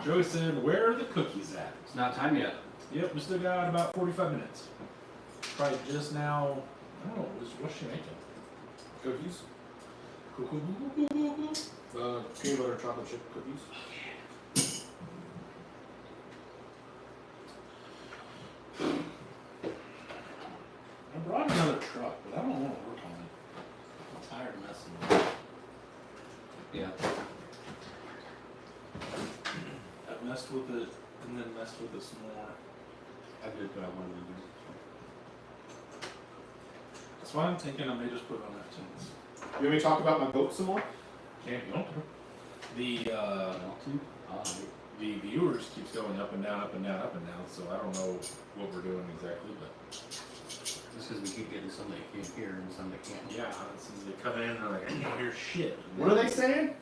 Joey said, where are the cookies at? It's not time yet. Yep, we still got about 45 minutes. Probably just now, I don't know, what's she making? Cookies. Peanut butter chocolate chip cookies. I brought another truck, but I don't want to work on it. I'm tired of messing with it. Yeah. I've messed with it and then messed with it some more. I did what I wanted to do. That's why I'm thinking I may just put it on F10s. You want me to talk about my boat some more? Can't you? The Want to? the viewers keeps going up and down, up and down, up and down. So I don't know what we're doing exactly, but Just because we keep getting some that you can't hear and some that can't. yeah, as soon as they come in, they're like, I can't hear shit. What are they saying?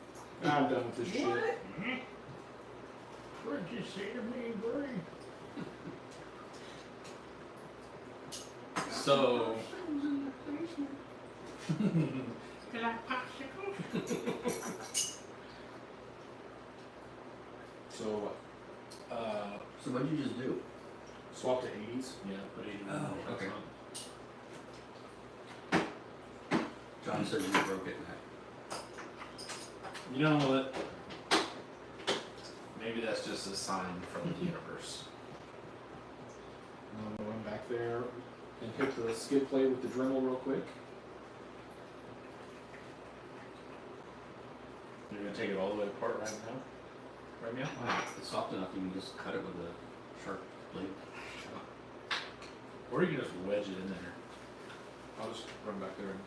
I'm done with this shit. What'd you say to me, Bree? So, So what? so what'd you just do? Swap to 80s. Yeah, but he Oh, okay. John said you broke it in half. You know what? Maybe that's just a sign from the universe. I'm gonna run back there and hit the skid plate with the Dremel real quick. You're gonna take it all the way apart right now? Right now? Wow, it's soft enough you can just cut it with a sharp blade. Or you can just wedge it in there. I'll just run back there and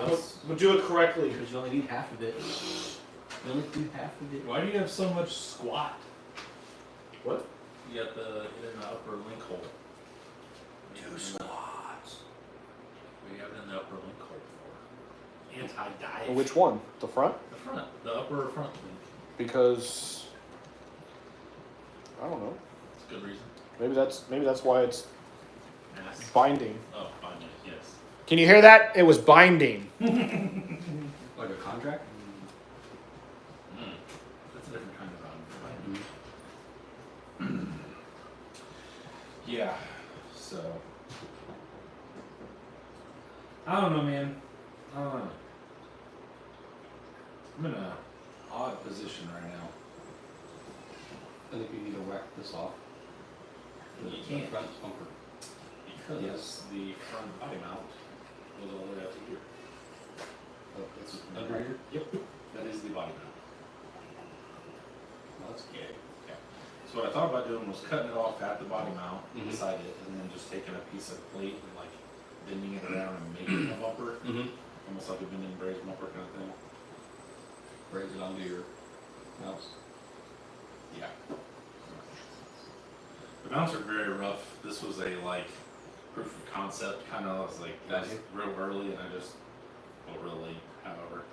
Yes. we'll do it correctly. Because you only need half of it. You only do half of it. Why do you have so much squat? What? You got the in the upper link hole. Two squats. We have it in the upper link hole for anti-dive. Which one? The front? The front, the upper front link. Because I don't know. It's a good reason. Maybe that's why it's Mass. binding. Oh, fine, yes. Can you hear that? It was binding. Like a contract? That's a different kind of binding. Yeah, so. I don't know, man. I don't know. I'm in a odd position right now. I think you need to whack this off. You The can't. front bumper. Because the front body mount goes all the way out to here. Oh, it's under here? Yep. That is the body mount. Oh, that's gay. So what I thought about doing was cutting it off at the body mount, Mhm. beside it, and then just taking a piece of plate and like bending it around and making a bumper, Mm-hmm. almost like a bend and braid bumper kind of thing. Raise it onto your mouse. Yeah. The mounts are very rough. This was a like proof of concept kind of. I was like, that's Gotcha. real early, and I just well, real late. However.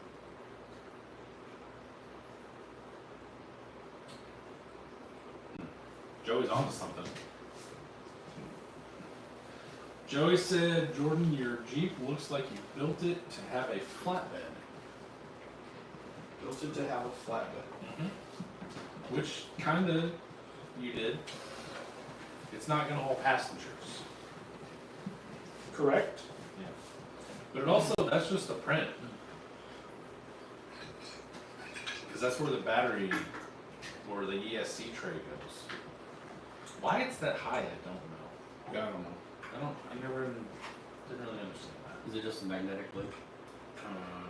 Joey's onto something. Joey said, Jordan, your Jeep looks like you built it to have a flatbed. Built it to have a flatbed. Which kinda you did. It's not gonna hold passengers. Correct. Yeah. But it also, that's just a print. Because that's where the battery or the ESC tray goes. Why it's that high, I don't know. Yeah, I don't know. I never didn't really understand that. Is it just a magnetic link?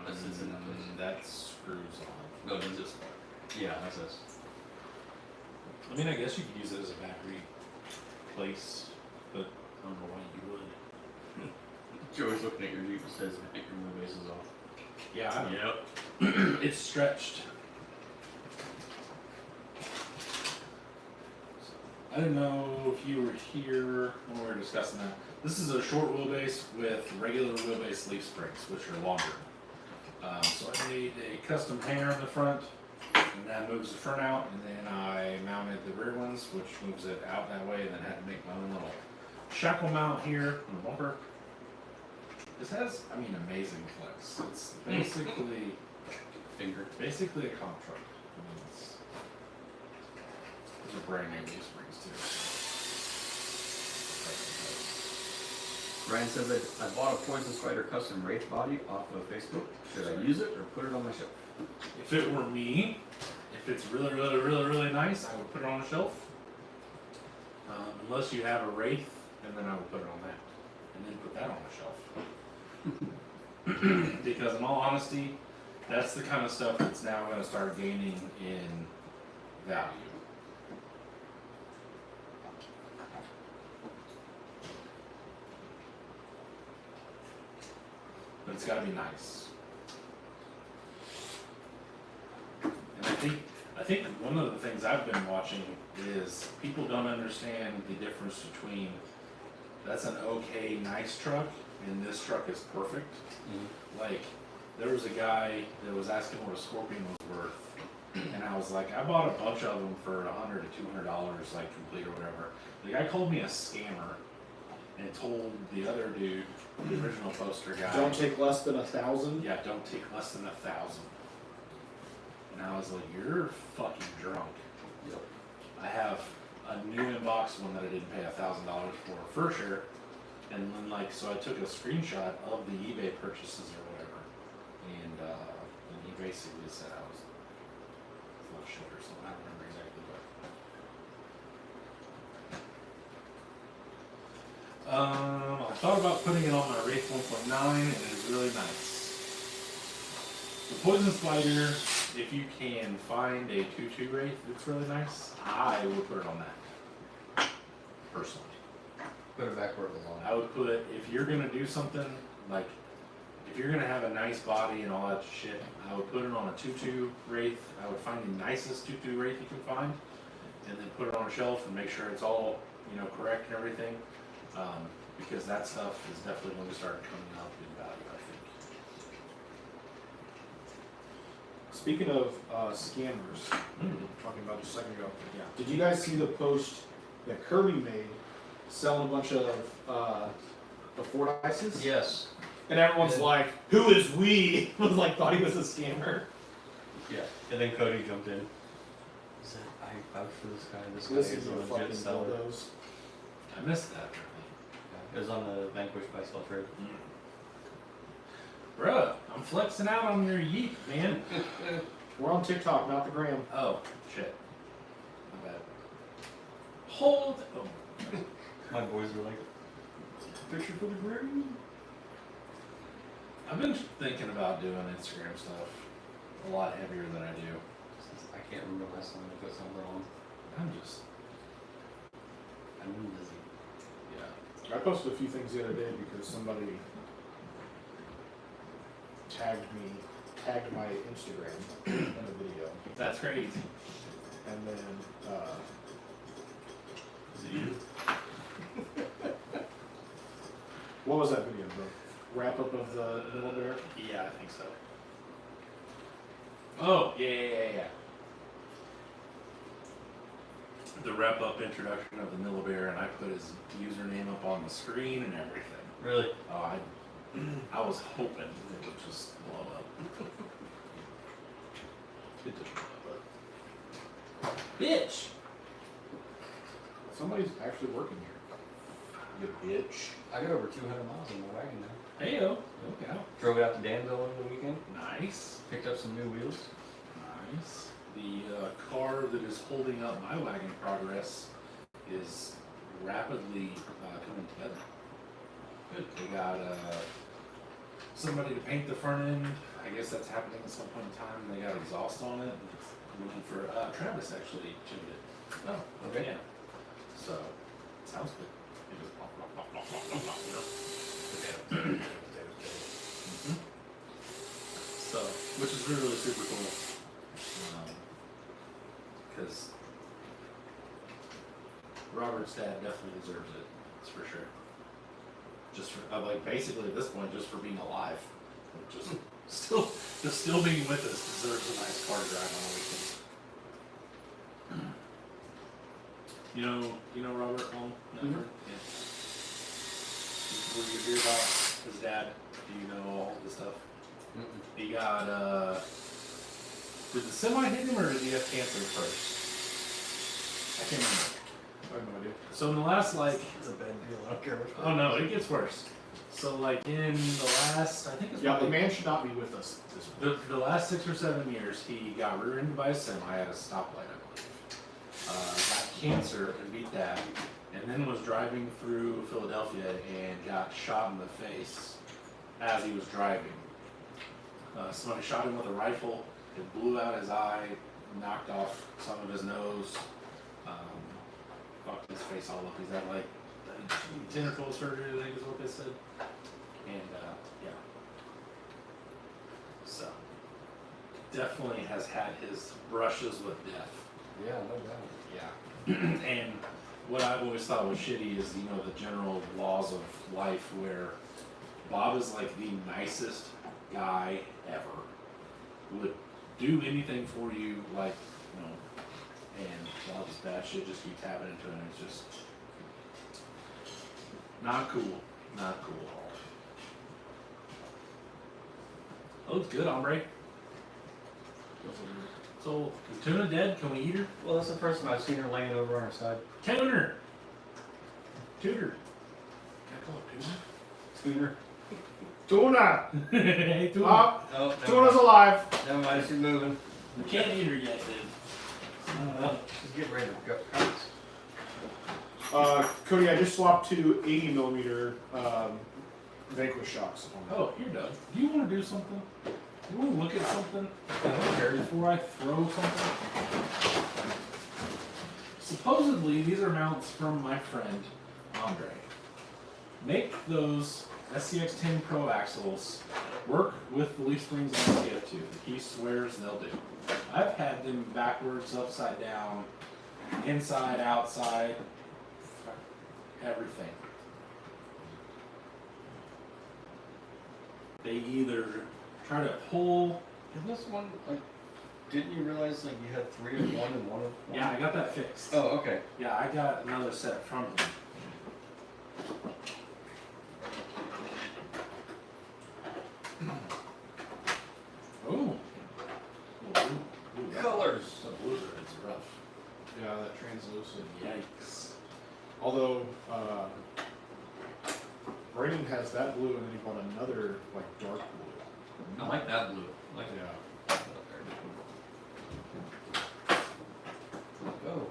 That sits in that place. That screws on. No, does it? Yeah, that's this. I mean, I guess you could use it as a battery place, but I don't know why you would. Joey's looking at your Jeep and says, make your wheelbases off. Yeah, I know. Yep. It's stretched. I didn't know if you were here when we were discussing that. This is a short wheelbase with regular wheelbase leaf springs, which are longer. So I made a custom hanger in the front, and that moves the front out, and then I mounted the rear ones, which moves it out that way, and then had to make my own little shackle mount here on the bumper. This has, I mean, amazing flex. It's basically basically a comp truck. I mean, it's those are brand new leaf springs too. Ryan says I bought a Poison Spider custom Wraith body off of Facebook. Should I use it or put it on my shelf? If it were me, if it's really, really, really, really nice, I would put it on a shelf. Unless you have a Wraith, and then I would put it on that, and then put that on the shelf. Because in all honesty, that's the kind of stuff that's now going to start gaining in value. But it's got to be nice. And I think one of the things I've been watching is people don't understand the difference between that's an okay, nice truck, and this truck is perfect. Like, there was a guy that was asking what a Scorpion was worth, and I was like, I bought a bunch of them for $100 to $200, like complete or whatever. The guy called me a scammer, and told the other dude, the original poster guy, Don't take less than 1,000. yeah, don't take less than 1,000. And I was like, you're fucking drunk. Yep. I have a new inbox one that I didn't pay $1,000 for sure. And then so I took a screenshot of the eBay purchases or whatever. And he basically said I was full of shit or something. I don't remember exactly what. I thought about putting it on my Wraith 1.9, and it is really nice. The Poison Spider, if you can find a 2.2 Wraith that's really nice, I would put it on that. Personally. Put it back where it belongs. I would put, if you're gonna do something, like, if you're gonna have a nice body and all that shit, I would put it on a tutu Wraith. I would find the nicest tutu Wraith you can find, and then put it on a shelf and make sure it's all, you know, correct and everything. Because that stuff is definitely going to start coming up in value, I think. Speaking of scammers, Talking about just a second ago. yeah. Did you guys see the post that Kirby made selling a bunch of the Fordyces? Yes. And everyone's Yeah. like, "Who is we?" Was like thought he was a scammer. Yeah. And then Cody jumped in. He said, I vouch for this guy. This guy Listen is to a the legit fucking seller. dildos. I missed that. It was on the Vanquish by Sell Trade. Bruh, I'm flexing out on your yeet, man. We're on TikTok, not the gram. Oh, shit. My bad. Hold. Oh. My boys were like, picture for the gram. I've been thinking about doing Instagram stuff a lot heavier than I do. I can't remember last time I put something on. I'm busy. Yeah. I posted a few things the other day because somebody tagged my Instagram in a video, That's crazy. and then Is it you? what was that video, bro? Wrap up of the little bear. Yeah, I think so. Oh, yeah. The wrap-up introduction of the Millabear, and I put his username up on the screen and everything. Really? Oh, I was hoping it would just blow up. It didn't blow up. Bitch! Somebody's actually working here. You bitch. I got over 200 miles in my wagon now. Heyo, look out. Drove it out to Danville over the weekend. Nice. Picked up some new wheels. Nice. The car that is holding up my wagon progress is rapidly coming together. Good. They got somebody to paint the front end. I guess that's happening at some point in time. They got exhaust on it. I'm looking for Travis actually tuned it. Oh, okay. Yeah. So sounds good. It just pop, pop, pop, pop, pop, pop, pop, you know? Mhm. So, which is really, really super cool. Because Robert's dad definitely deserves it. That's for sure. Just for like basically at this point, just for being alive, just still being with us deserves a nice car drive on the weekend. You know Robert Holm? Mhm. Yeah. Were you hear about his dad? Do you know all the stuff? He got did the semi hit him or did he have cancer first? I can't remember. I have no idea. So in the last It's a bad deal. I don't care which oh no, it gets worse. So like in the last, I think it's Yeah, the probably- man should not be with us this week. the last 6 or 7 years, he got rear-ended by a semi at a stoplight, I believe. Got cancer and beat that, and then was driving through Philadelphia and got shot in the face as he was driving. Somebody shot him with a rifle. It blew out his eye, knocked off some of his nose, fucked his face all up. He's had like 10 or 12 surgery, I think is what they said. And yeah. So definitely has had his brushes with death. Yeah, no doubt. Yeah. And what I've always thought was shitty is, you know, the general laws of life where Bob is like the nicest guy ever. Would do anything for you, like, you know, and all this bad shit just keeps happening to him. It's just not cool. Not cool at all. Oh, it's good, hombre. So, is Tuna dead? Can we eat her? Well, that's the first time I've seen her laying over on her side. Tuner! Tutor. Can I call it Schooner. Tuna! Tuner? Hey, Tuner. Up! Oh, never Tuna's mind. alive! Never mind, she's moving. We can't eat her yet, dude. She's getting ready to go. Cody, I just swapped to 80 millimeter Vanquish shocks. Oh, here, Doug. Do you want to do something? You want to look at something before I throw something? Supposedly, these are mounts from my friend, Andre. Make those SCX-10 Pro axles Work with the leaf springs and SCF2. The key swears they'll do. I've had them backwards, upside down, inside, outside, everything. They either try to pull. Is this one like? Didn't you realize like you had 3 of one and 1 of one? Yeah, I got that fixed. Oh, okay. Yeah, I got another set from them. Ooh. Colors. The blue is rough. Yeah, that translucent. Yikes. Although, Brandon has that blue, and then he bought another like dark blue. I like that blue. I like Yeah. that. Go.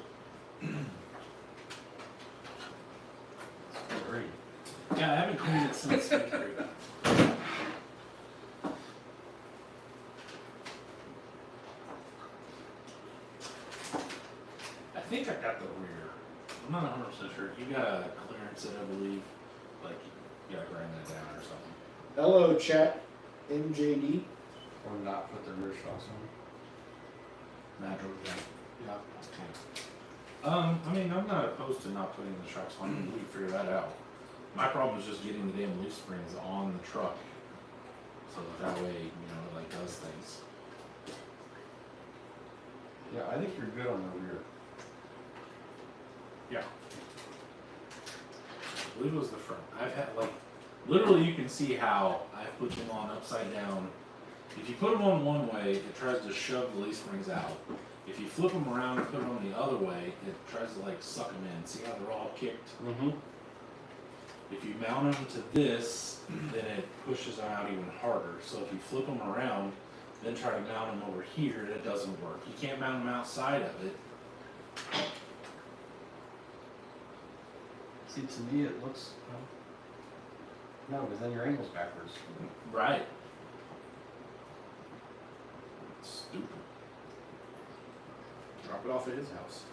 It's great. Yeah, I haven't cleaned it since February. I think I got the rear. I'm not 100% sure. You gotta clearance it, I believe. Like, you gotta grind that down or something. Hello, chat. MJD. Or not put the rear shocks on. Natural, yeah. Yeah. I mean, I'm not opposed to not putting the shocks on. We can figure that out. My problem is just getting the damn leaf springs on the truck, so that way, you know, it like does things. Yeah, I think you're good on the rear. Yeah. I believe it was the front. I've had like, literally, you can see how I put them on upside down. If you put them on one way, it tries to shove the leaf springs out. If you flip them around and put them on the other way, it tries to like suck them in. See how they're all kicked? Mm-hmm. If you mount them to this, then it pushes them out even harder. So if you flip them around, then try to mount them over here, it doesn't work. You can't mount them outside of it. See, to me it looks. No, because then your angle's backwards. Right. Stupid. Drop it off at his house.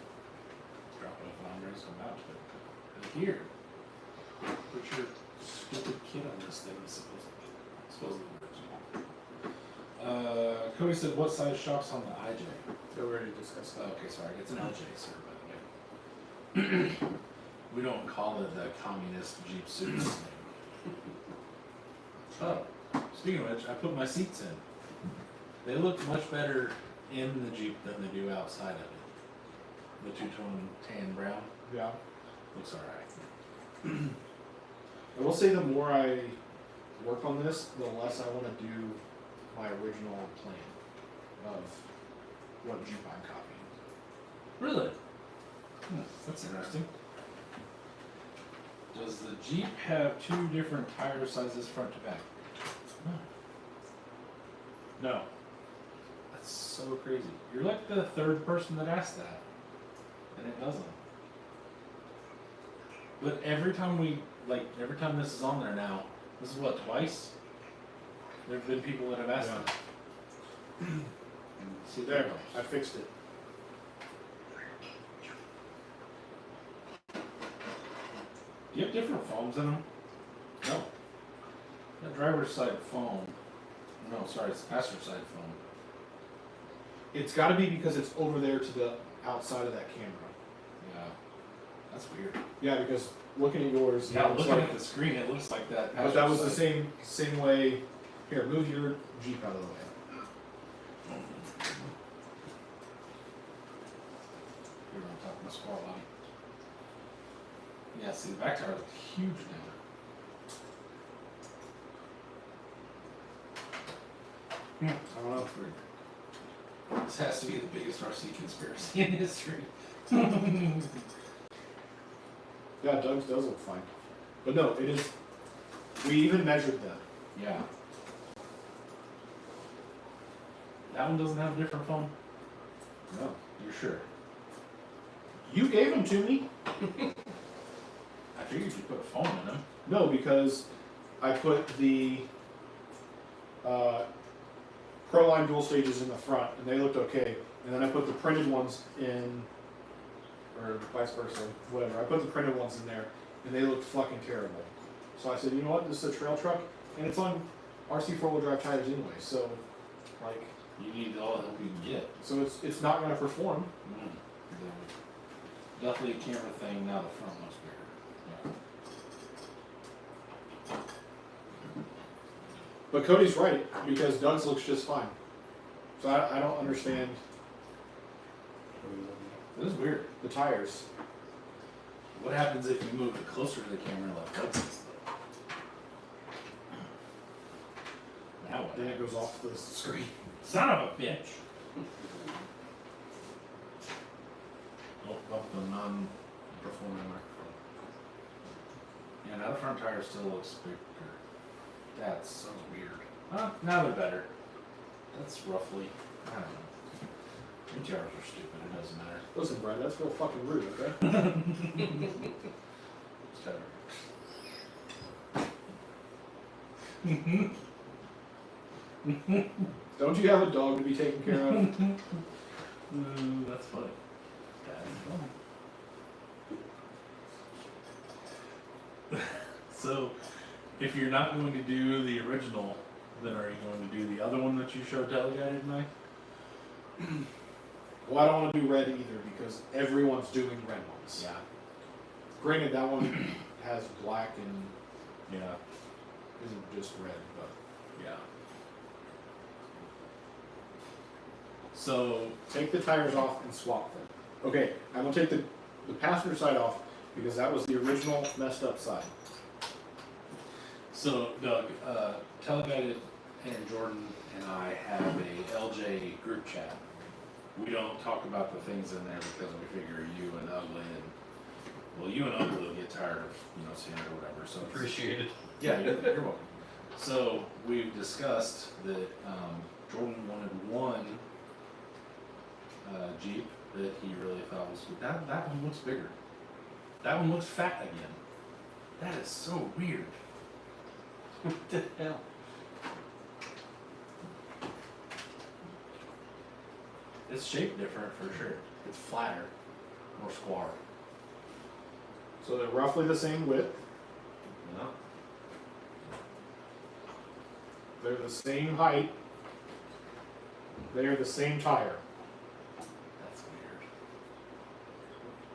Drop it off on Andres, come out to it. And here, put your stupid kid on this thing that's supposedly original. Cody said, what size shocks on the IJ? So we already discussed that. Okay, sorry, it's an LJ, sir, by the way. We don't call it the communist Jeep suits name. Oh, speaking of which, I put my seats in. They look much better in the Jeep than they do outside of it. The two-tone tan brown Yeah. looks alright. I will say the more I work on this, the less I want to do my original plan of what Jeep I'm copying. Really? That's interesting. Does the Jeep have 2 different tire sizes front to back? No. That's so crazy. You're like the 3rd person that asked that. And it doesn't. But every time every time this is on there now, this is what, twice? There have been people that have asked Yeah. that. See, There, I fixed it. Do you have different foams in them? No. The driver's side foam. No, sorry, it's passenger side foam. It's got to be because it's over there to the outside of that camera. Yeah. That's weird. Yeah, because looking at yours, Yeah, it looks looking like, at the screen, it looks like that. but that was the passenger same way. Here, move your Jeep out of the way. side. You're on top of my squat line. Yeah, see, the back tire looks huge now. I don't know. That's weird. This has to be the biggest RC conspiracy in history. Yeah, Doug's does look fine. But no, it is. We even measured them. Yeah. That one doesn't have a different foam? No. You're sure? You gave them to me. I figured you put foam in them. No, because I put the Proline dual stages in the front, and they looked okay. And then I put the printed ones in, or vice versa, whatever. I put the printed ones in there, and they looked fucking terrible. So I said, you know what? This is a trail truck, and it's on RC 4-wheel drive tires anyway, so like, You need all the help you can get. so it's not gonna perform. Definitely a camera thing, now the front looks bigger. But Cody's right, because Doug's looks just fine. So I don't understand It is weird. the tires. What happens if you move it closer to the camera like Doug's? Now what? Then it goes off the screen. Son of a bitch. Oh, bump the non-performing microphone. Yeah, now the front tire still looks bigger. That's so weird. Now they're better. That's roughly, I don't know. MTRs are stupid, it doesn't matter. Listen, Brad, that's real fucking rude, okay? It's better. Don't you have a dog to be taken care of? That's funny. So, if you're not going to do the original, then are you going to do the other one that you showed Delegated tonight? Well, I don't want to do red either because everyone's doing red ones. Yeah. Granted, that one has black and Yeah. isn't just red, but Yeah. So, take the tires off and swap them. Okay, I'm gonna take the passenger side off because that was the original messed up side. Doug, Teleguided and Jordan and I have a LJ group chat. We don't talk about the things in there because we figure you and Ugly you and Ugly will get tired of, seeing it or whatever, so. Appreciate it. Yeah, you're welcome. So, we've discussed that, Jordan wanted one, Jeep that he really thought was, that one looks bigger. That one looks fat again. That is so weird. What the hell? It's shaped different for sure. It's flatter, more square. So they're roughly the same width. You know? They're the same height. They're the same tire. That's weird.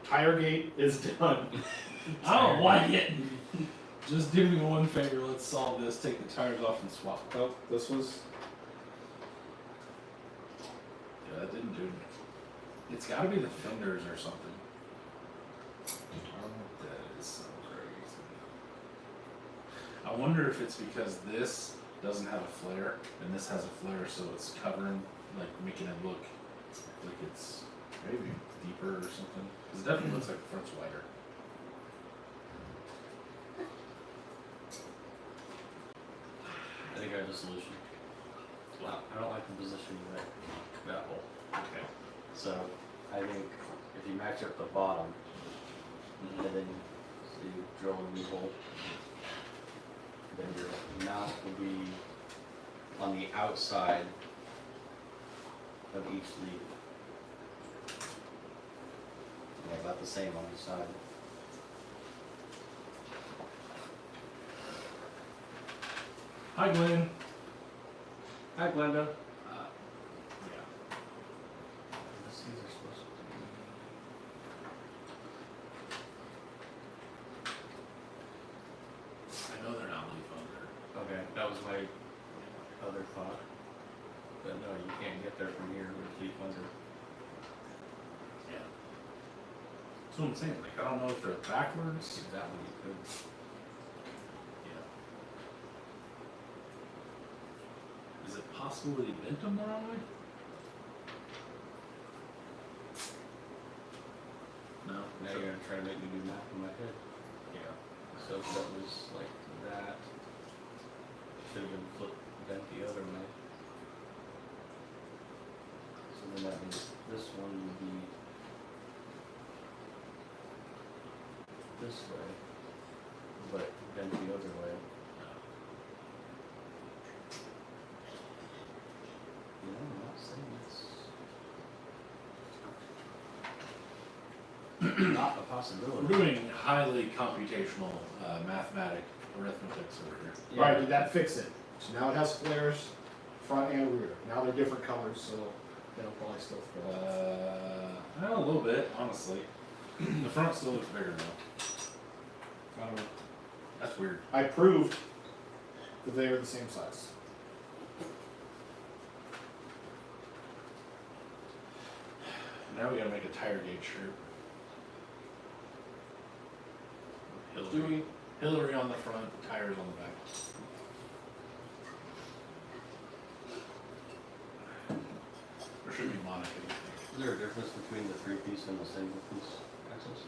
Tire gate is done. I don't like it. Just do me one favor. Let's solve this. Take the tires off and swap. Oh, this was. Yeah, that didn't do it. It's got to be the fenders or something. That is so crazy. I wonder if it's because this doesn't have a flare and this has a flare, so it's covering, like making it look like it's maybe deeper or something. Because it definitely looks like the front's wider. I think I have a solution. Well, I don't like the position that hole. Okay. So I think if you match up the bottom, and then you drill a new hole, then your mount will be on the outside of each lead. Yeah, about the same on each side. Hi, Glenn. Hi, Glenda. Yeah. These are supposed to be. I know they're not leaf under. Okay, that was my other thought. But no, you can't get there from here with leaf under. Yeah. That's what I'm saying. Like, I don't know if they're backwards. See, that one you could. Yeah. Is it possible that he bent them the wrong way? No. Now you're gonna try to make me do math in my head. Yeah. So if that was like that, should have been flipped, bent the other way. So then that means this one would be this way, but bent the other way. You know, I'm not saying it's not a possibility. We're doing highly computational mathematic arithmetics over here. Right, did that fix it? So now it has flares, front and rear. Now they're different colors, so they'll probably still fit. A little bit, honestly. The front still looks bigger though. I don't know. That's weird. I proved that they are the same size. Now we gotta make a tire gauge shirt. Do Hillary. we? Hillary on the front, tires on the back. Or should be Monica, you think? Is there a difference between the 3-piece and the single piece axles?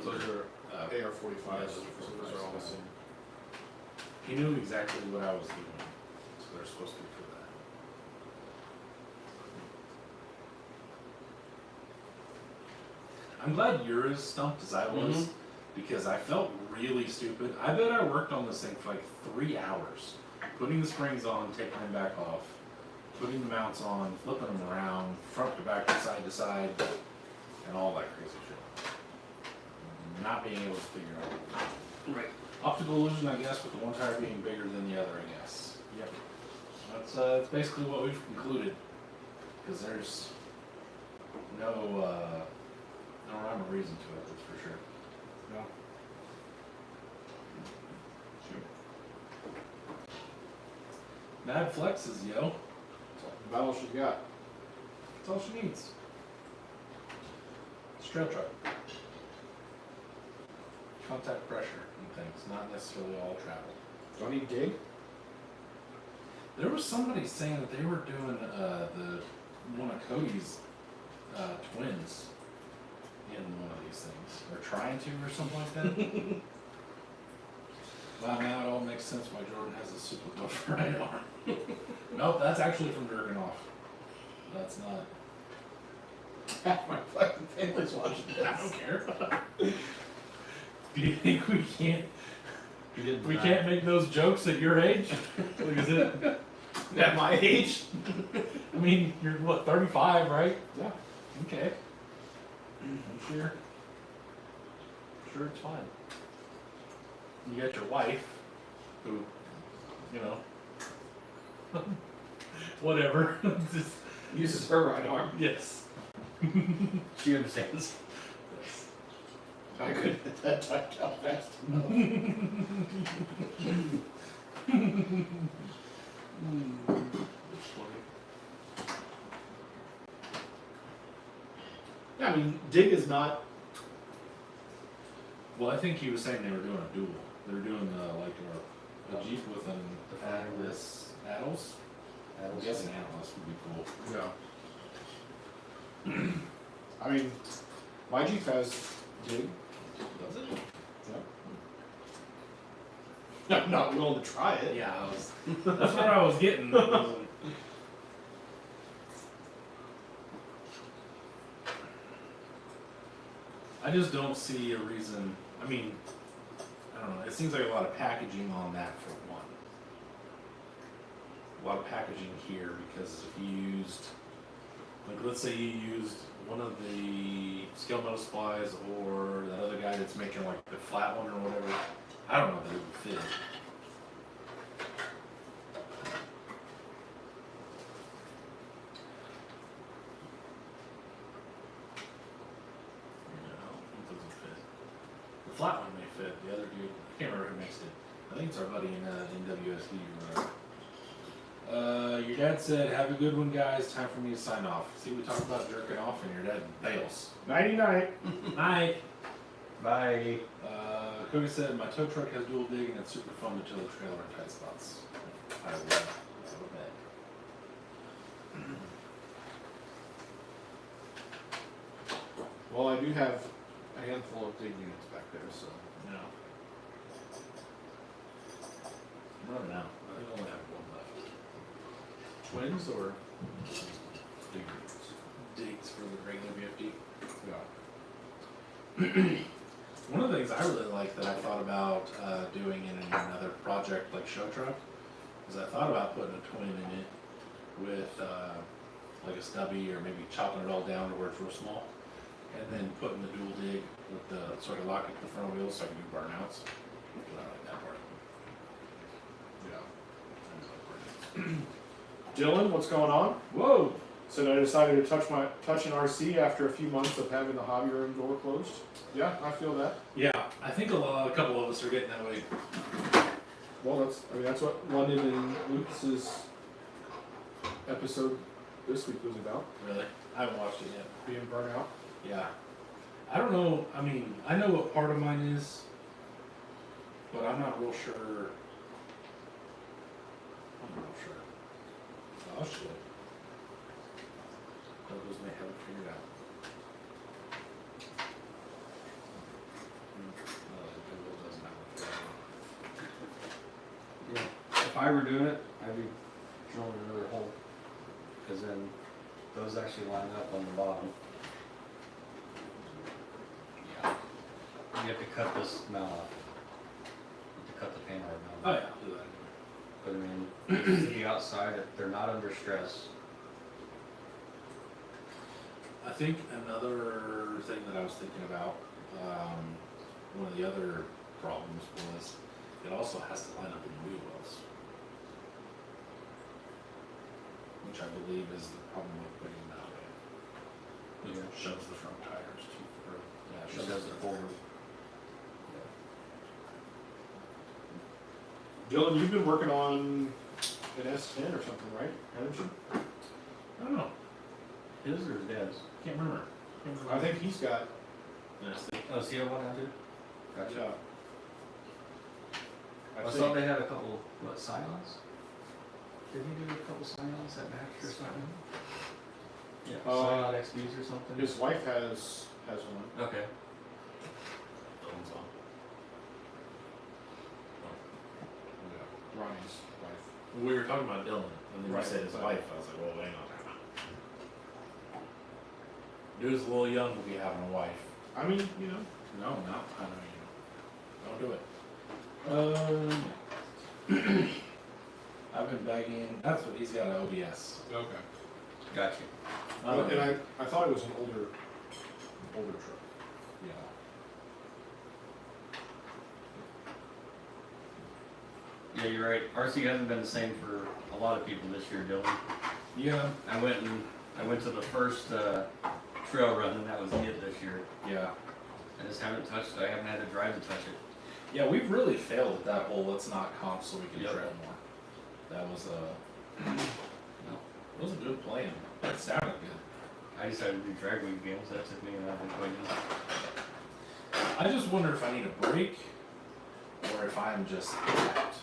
Those are AR-45s, yeah, so those are all the same. He knew exactly what I was doing, so they're supposed to be for that. I'm glad you're as stumped as I was, because I felt really stupid. I bet I worked on this thing for like 3 hours, putting the springs on, taking them back off, putting the mounts on, flipping them around, front to back, side to side, and all that crazy shit. Not being able to figure out. Right. Optical illusion, I guess, with the one tire being bigger than the other, I guess. Yep. That's basically what we've concluded. Because there's no rhyme or reason to it, that's for sure. Yeah. Mad flexes, yo. That's about all she got. That's all she needs. It's a trail truck. Contact pressure and things, not necessarily all travel. Do I need dig? There was somebody saying that they were doing one of Cody's twins in one of these things, or trying to, or something like that. Wow, now it all makes sense why Jordan has a super buff right arm. Nope, that's actually from jerking off. That's not. Half my fucking family's watching I don't care. Do you think we can't? You didn't We try. can't make those jokes at your age? Like, is it? At my age? I mean, you're what, 35, right? Yeah. Okay. I'm sure. Sure, it's fine. You got your wife, who, you know, whatever. Just, Uses her right arm. yes. She understands. I couldn't hit that tight down fast enough. Yeah, I mean, dig is not. Well, I think he was saying they were doing a duel. They were doing like a Jeep with an Atlas. Atlas? I'm guessing Atlas would be cool. Yeah. I mean, my Jeep has dig. Does it? Yeah. I'm not willing to try it. Yeah, I was. That's where I was getting. I just don't see a reason. I mean, I don't know. It seems like a lot of packaging on that for one. A lot of packaging here because if you used, like, let's say you used one of the scale metal supplies or that other guy that's making like the flat one or whatever, I don't know that it would fit. No, it doesn't fit. The flat one may fit. The other dude, I can't remember who makes it. I think it's our buddy in WSD or whatever. Your dad said, "Have a good one, guys. Time for me to sign off." See, we talk about jerking off, and your dad bails. Nighty-night. Night. Bye. Cody said, "My tow truck has dual dig, and it's super fun to tow the trailer in tight spots." I will bet. Well, I do have a handful of dig units back there, so. No. I'm running out. I think I only have one left. Twins or? Dig digs for the regular VFD. Yeah. One of the things I really like that I thought about doing in another project like Show Truck is I thought about putting a twin in it with like a stubby or maybe chopping it all down to where it's real small, and then putting the dual dig with the sort of lock at the front wheels so I can do burnouts. I like that part. Yeah. Dylan, what's going on? Whoa. So I decided to touch an RC after a few months of having the hobby room door closed. Yeah, I feel that. Yeah, I think a couple of us are getting that way. Well, that's what London and Lucas's episode this week was about. Really? I haven't watched it yet. Being burnt out. Yeah. I don't know. I mean, I know what part of mine is, but I'm not real sure. I'm not sure. Oh shit. Those may have it figured out. Google doesn't have it figured out. Yeah. If I were doing it, I'd be drilling another hole, because then those actually line up on the bottom. Yeah. You have to cut this mount off. You have to cut the panel mount Oh off. yeah, I'll do that. Put them in to the outside. If they're not under stress. I think another thing that I was thinking about, one of the other problems was it also has to line up in the wheel wells, which I believe is the problem with putting them that way. It Yeah. shoves the front tires too, or yeah, It does it forward. Dylan, you've been working on an S10 or something, right? Haven't you? I don't know. His or his dad's? Can't remember. I think he's got. Oh, see what I did? Gotcha. Yeah. I I thought think, they had a couple, what, Scions? Did he do a couple Scions at Baxter or something? Yeah, Scion XBs or something? his wife has one. Okay. Ronnie's wife. We were talking about Dylan, and then Right, you said his but- wife. I was like, well, hang on. Dude's a little young to be having a wife. I mean, you know. No, not I know you. Don't do it. I've been begging. That's what he's got an OBS. Okay. Gotcha. And I thought it was an older truck. Yeah. Yeah, you're right. RC hasn't been the same for a lot of people this year, Dylan. Yeah. I went to the first trail run, and that was it this year. Yeah. I just haven't touched. I haven't had to drive to touch it. Yeah, we've really failed at that whole let's not comp so we can Yep. trail more. That was a No. it was a good plan. It sounded good. I decided to do drag week games. That took me another 20 minutes. I just wonder if I need a break or if I'm just tapped.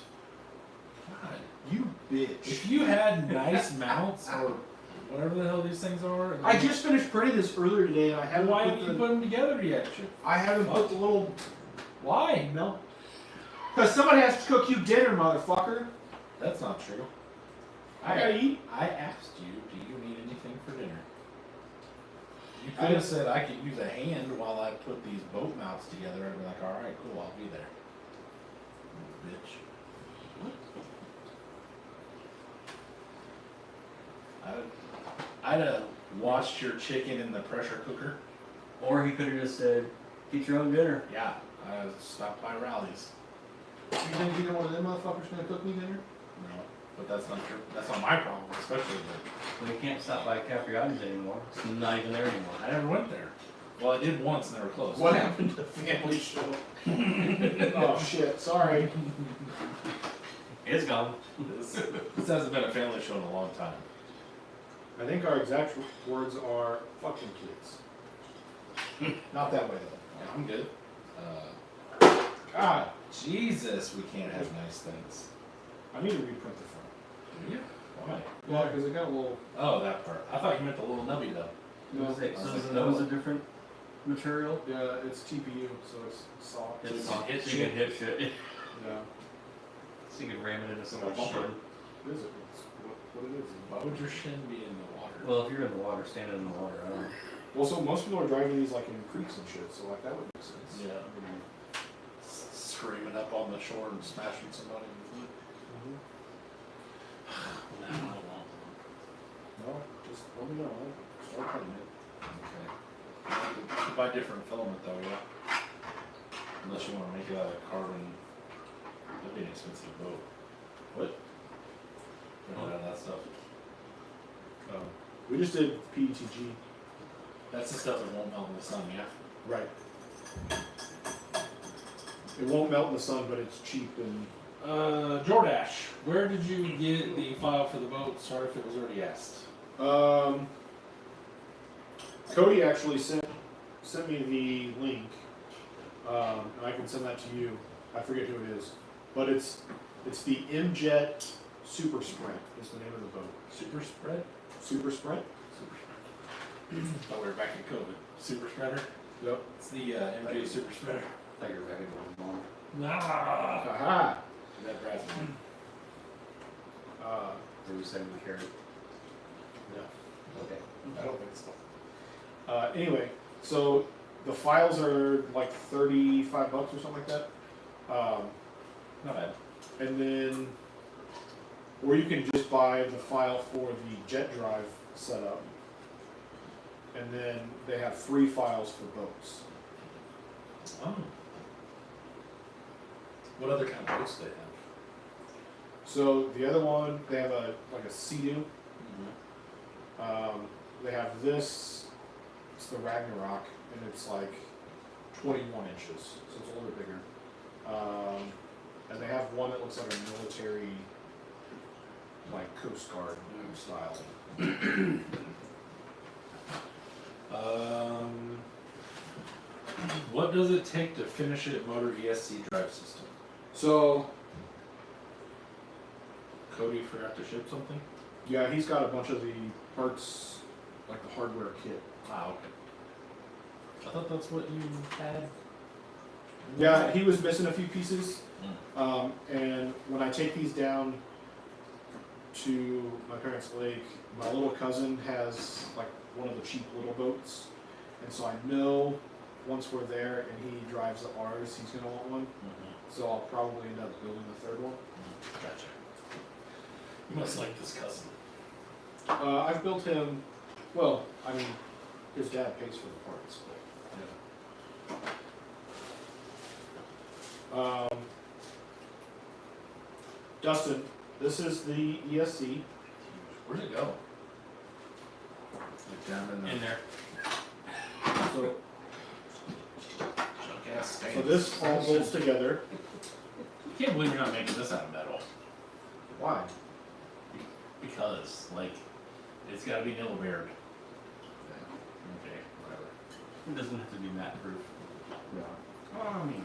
God. You bitch. If you had nice mounts or whatever the hell these things are, and I just finished printing this earlier today, and I haven't why put haven't you the. put them together yet? I haven't put the little. Why? No. Because somebody has to cook you dinner, motherfucker. That's not true. I gotta eat. I asked you, do you need anything for dinner? You I could have didn't- said I could use a hand while I put these boat mounts together and be like, all right, cool, I'll be there. Bitch. I'd have washed your chicken in the pressure cooker. Or he could have just said, "Get your own dinner." Yeah, I stopped by Rallies. You think either one of them motherfuckers gonna cook me dinner? No, but that's not your, that's not my problem, especially that Well, you can't stop by Capriati's anymore. It's not even there anymore. I never went there. Well, I did once and they were closed. What happened to the family show? Oh shit! Sorry. It's gone. This hasn't been a family show in a long time. I think our exact words are "fucking kids." Not that way though. Yeah, I'm good. God, Jesus, we can't have nice things. I need to reprint the front. Yeah. Why? Well, because it got a little. Oh, that part. I thought you meant the little nubby though. No, So is the nose a different material? yeah, it's TPU, so it's soft. It's So soft. hit So you can hit shit. Yeah. So you can ram it into Oh, someone's shit. shin. What is it? It's what it is. Why would your shin be in the water? Well, if you're in the water, standing in the water, I don't know. Well, so most people are driving these like in creeks and shit, so like that would make sense. Yeah. Screaming up on the shore and smashing somebody. Mhm. No, I don't want No, just let me know. I'll start cutting it. Okay. You could buy different filament though, yeah. Unless you want to make it out of carbon. That'd be an expensive boat. What? None of that stuff. We just did PETG. That's the stuff that won't melt in the sun, yeah? Right. It won't melt in the sun, but it's cheap and. Jordash, where did you get the file for the boat? Sorry if it was already asked. Cody actually sent me the link, and I can send that to you. I forget who it is, but it's the MJet Super Sprint is the name of the boat. Super spread? Super Sprint. Super spread. Thought we were back in COVID. Super spreader? Yep. It's the MJ super spreader. I thought you were back in one. Nah. Aha. Is that Brad's one? Did we say we carried? No. Okay. I don't think so. Anyway, so the files are like $35 or something like that. Not bad. And then, or you can just buy the file for the jet drive setup. And then they have free files for boats. Oh. What other kind of boats do they have? So the other one, they have a Sea-Doo. They have this, it's the Ragnarok, and it's like 21 inches, so it's a little bit bigger. And they have one that looks like a military, like Coast Guard style. What does it take to finish it motor ESC drive system? So, Cody forgot to ship something? yeah, he's got a bunch of the parts, like the hardware kit. Ah, okay. I thought that's what you had. Yeah, he was missing a few pieces. And when I take these down to my parents' lake, my little cousin has like one of the cheap little boats. And so I know once we're there and he drives ours, he's gonna want one. So I'll probably end up building the third one. Gotcha. You must like this cousin. I've built him, well, I mean, his dad pays for the parts, but. Dustin, this is the ESC. Where'd it go? Like down in the. In there. So, Junk ass so stains. this all bolts together. I can't believe you're not making this out of metal. Why? Because, like, it's gotta be nail bared. Okay, whatever. It doesn't have to be matte proof. Yeah. Well, I mean,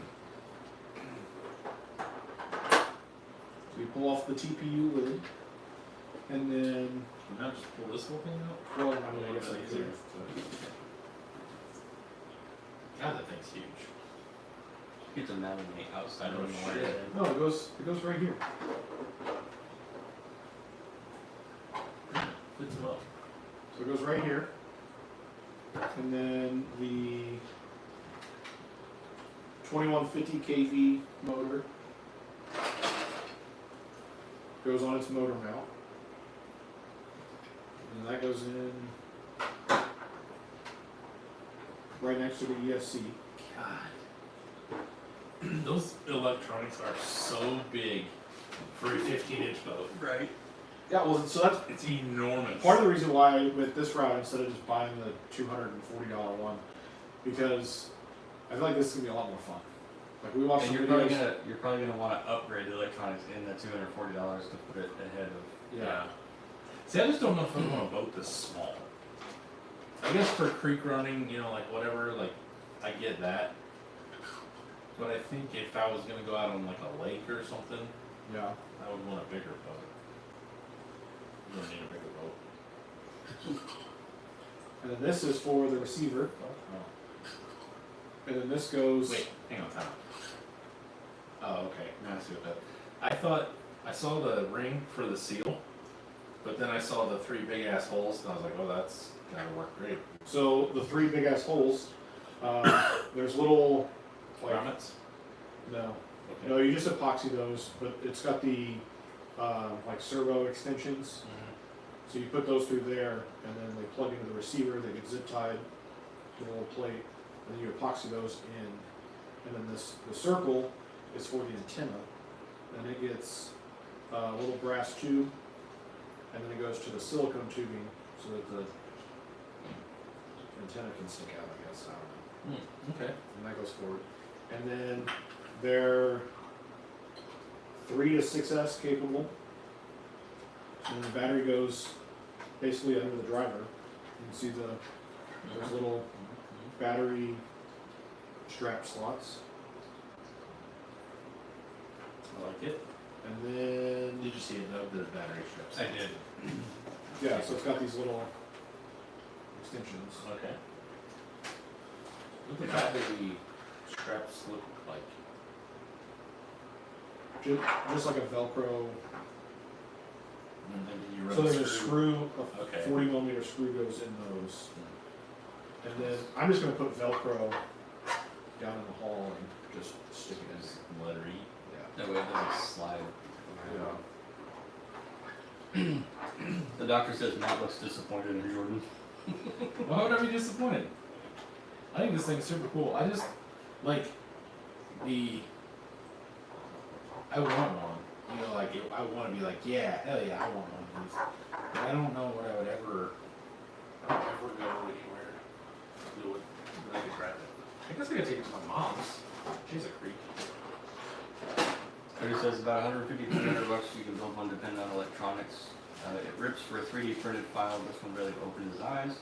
So you pull off the TPU lid, and then, can I just pull this whole thing out? well, I mean, I guess I could. God, that thing's huge. You have to navigate outside Oh, of the shit. wire. No, it goes right here. Fits it up. So it goes right here. And then the 2150 kV motor goes on its motor mount. And that goes in right next to the ESC. God. Those electronics are so big for a 15-inch boat. Right. Yeah, well, so that's It's enormous. part of the reason why I went this route instead of just buying the $240 one, because I feel like this is gonna be a lot more fun. Like we watched And some you're videos. probably gonna want to upgrade the electronics in the $240 to put it ahead of. Yeah. See, I just don't know if I want a boat this small. I guess for creek running, you know, like whatever, like I get that. But I think if I was gonna go out on like a lake or something, Yeah. I would want a bigger boat. You don't need a bigger boat. And then this is for the receiver, Oh. and then this goes. Wait, hang on, time. Oh, okay. Now I see what that. I thought I saw the ring for the seal, but then I saw the 3 big ass holes, and I was like, oh, that's gotta work great. So the 3 big ass holes. There's little. Like, Grommets? no, Okay. no, you just epoxy those, but it's got the like servo extensions. Mhm. So you put those through there, and then they plug into the receiver. They get zip tied to the little plate, and then you epoxy those in. And then the circle is for the antenna, and it gets a little brass tube and then it goes to the silicone tubing so that the antenna can stick out, I guess, I don't know. Okay. And that goes forward. And then they're 3 to 6S capable. And the battery goes basically under the driver. You can see those little battery strap slots. I like it. And then, Did you see it though? The battery strips. I did. yeah, so it's got these little extensions. Okay. What the battery straps look like? Just like a Velcro. And then you run So the there's a screw, a Okay. 40mm screw goes in those. And then I'm just gonna put Velcro down in the hall and just stick it in. It's lettery. Yeah. That way it doesn't slide. Yeah. The doctor says Matt looks disappointed in Jordan. Why would I be disappointed? I think this thing's super cool. I just like I want one. You know, like I want to be like, yeah, hell yeah, I want one of these. But I don't know what I would ever go anywhere do it. But I could grab it. I guess I could take it to my mom's. She's a creep. Cody says about 150 to 200 bucks. You can build one depending on electronics. It rips for a 3D printed file. This one really opened his eyes.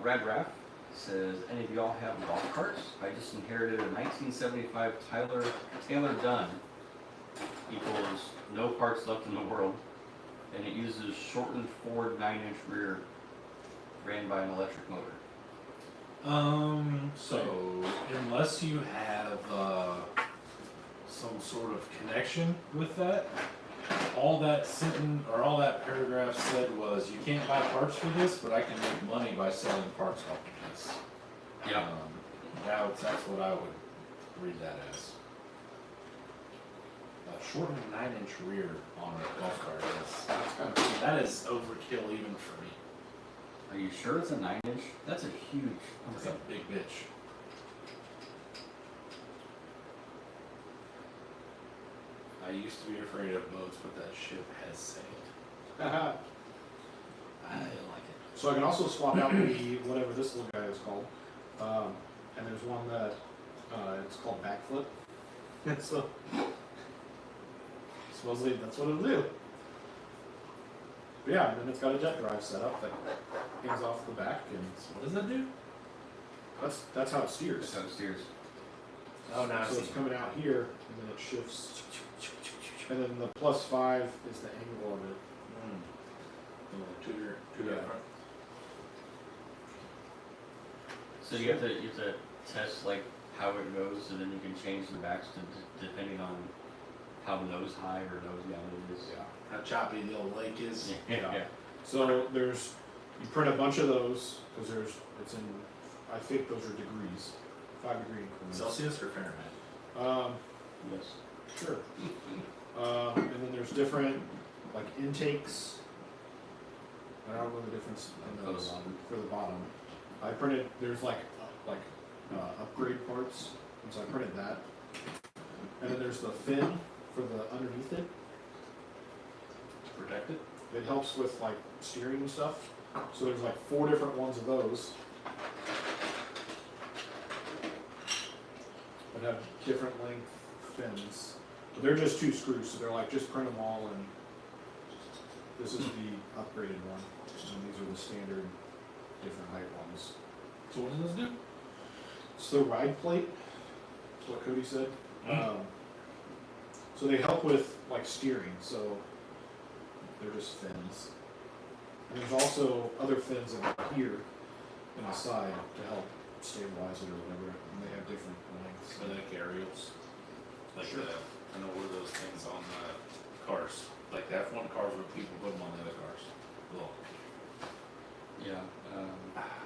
Rad Raff says, any of y'all have golf carts? I just inherited a 1975 Taylor Dunn equals no parts left in the world, and it uses shortened Ford 9-inch rear ran by an electric motor. So unless you have some sort of connection with that, all that paragraph said was you can't buy parts for this, but I can make money by selling parts off of this. Yeah. That's what I would read that as. Shortened 9-inch rear on a golf cart that is overkill even for me. Are you sure it's a 9-inch? That's a huge. It's a big bitch. I used to be afraid of boats, but that ship has sailed. I like it. So I can also swap out the whatever this little guy is called, and there's one that it's called backflip. And so supposedly that's what it'll do. But yeah, and then it's got a jet drive set up that hangs off the back, and So what does that do? that's how it steers. That's how it steers. Oh, now I So see. it's coming out here, and then it shifts. And then the +5 is the angle of it. Tutor Yeah. front. So you have to test like how it goes, and then you can change the backs depending on how nose high or nose down it is. How choppy the old lake is. Yeah. So you print a bunch of those, because it's in, I think those are degrees, 5-degree increments. Celsius or Fahrenheit? Yes. Sure. And then there's different, like, intakes. I don't know the difference in For the those bottom. for the bottom. I printed, there's like upgrade parts, and so I printed that. And then there's the fin for the underneath it. Protect it? It helps with like steering and stuff. So there's like 4 different ones of those that have different length fins. But they're just 2 screws, so they're like just print them all, and this is the upgraded one, and these are the standard different height ones. So what does this do? It's the ride plate. That's what Cody said. So they help with like steering. So they're just fins. And there's also other fins in here in the side to help stabilize it or whatever. And they have different lengths. So like aerials? Like Sure. I know what are those things on cars? Like the F1 cars where people put them on the other cars. Look. Yeah.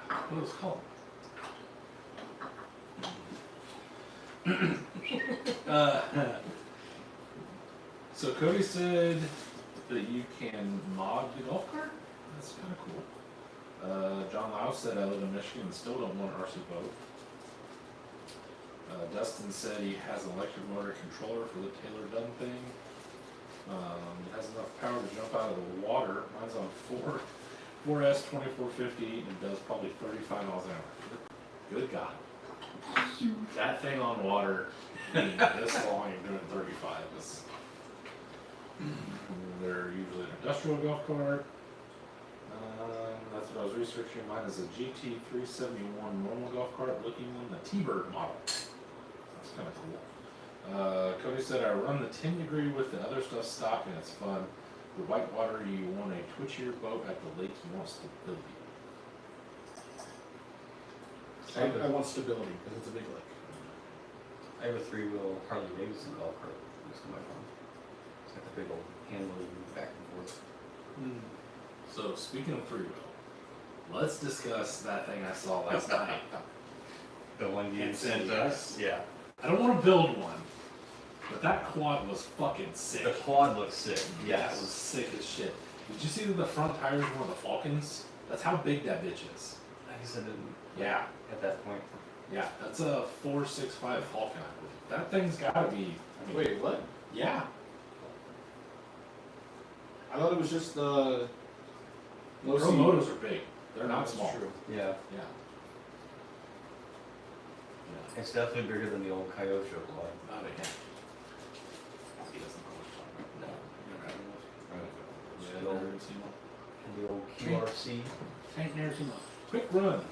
What are those called? So Cody said that you can mod the golf cart? That's kind of cool. John Lau said I live in Michigan and still don't want an RC boat. Dustin said he has an electric motor controller for the Taylor Dunn thing. It has enough power to jump out of the water. Mine's on 4S 2450 and does probably 35 miles an hour. Good God. That thing on water, being this long and doing 35 is. They're usually an industrial golf cart. That's what I was researching. Mine is a GT371 normal golf cart looking one, the T-Bird model. That's kind of cool. Cody said, I run the 10 degree with the other stuff stock and it's fun. The whitewater, you want a twitchier boat at the lake, you want stability. I want stability because it's a big lake. I have a 3-wheel Harley Davidson golf cart next to my farm. It's got the big old handle you move back and forth. So speaking of 3-wheel, let's discuss that thing I saw last night. The one you And sent sent us? Yeah. I don't want to build one, but that quad was fucking sick. The quad looks sick. Yeah, it was sick as shit. Did you see that the front tires were the Falcons? That's how big that bitch is. I guess I didn't Yeah, at that point. yeah, that's a 465 Falcon, I believe. That thing's gotta be. I mean, Wait, what? Yeah, I thought it was just the low Pro C. motos are big. They're not That's small. true. Yeah. Yeah. It's definitely bigger than the old Kyosho quad. Not a hint. He doesn't know what you're talking about. No, you never had one of those? Yeah, Yeah, no. never seen one. And the old QRC. Ain't never seen one. Quick run.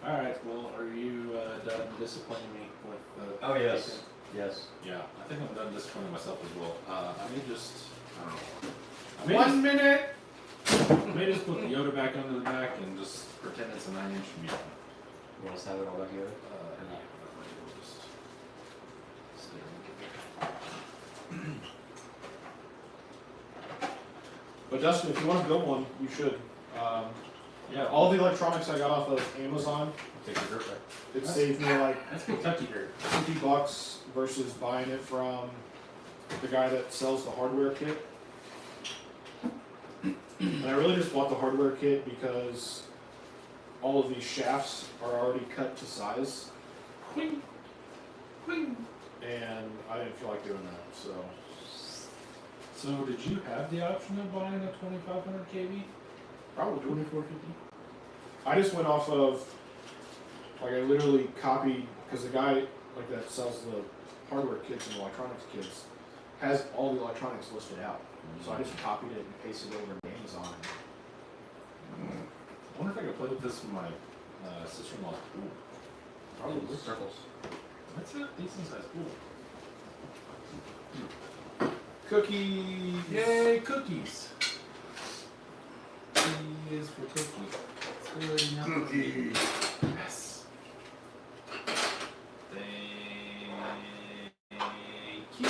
All right. Well, are you done disciplining me with the? Oh, yes. Yes. Yeah, I think I'm done disciplining myself as well. I may just. I don't know. I may 1 minute. I may just put the Yoda back under the back and just pretend it's a 9-inch meter. You want us to have it all back here? Yeah, we'll just stay and get there. But Dustin, if you want to build one, you should. Yeah, all the electronics I got off of Amazon, Take your dirt back. it saved me like That's Kentucky dirt. $50 versus buying it from the guy that sells the hardware kit. And I really just bought the hardware kit because all of these shafts are already cut to size, Quing. Quing. and I didn't feel like doing that, so. So did you have the option of buying a 2500 kV? Probably 2450? I just went off of, like, I literally copied, because the guy, like, that sells the hardware kits and electronics kits has all the electronics listed out. So I just copied it and pasted it over to Amazon. I wonder if I could play with this in my sister-in-law's pool. Probably circles. That's a decent sized pool. Cookies! Yay, cookies! C is for cookie. It's good enough. Cookie. Yes. Thank you.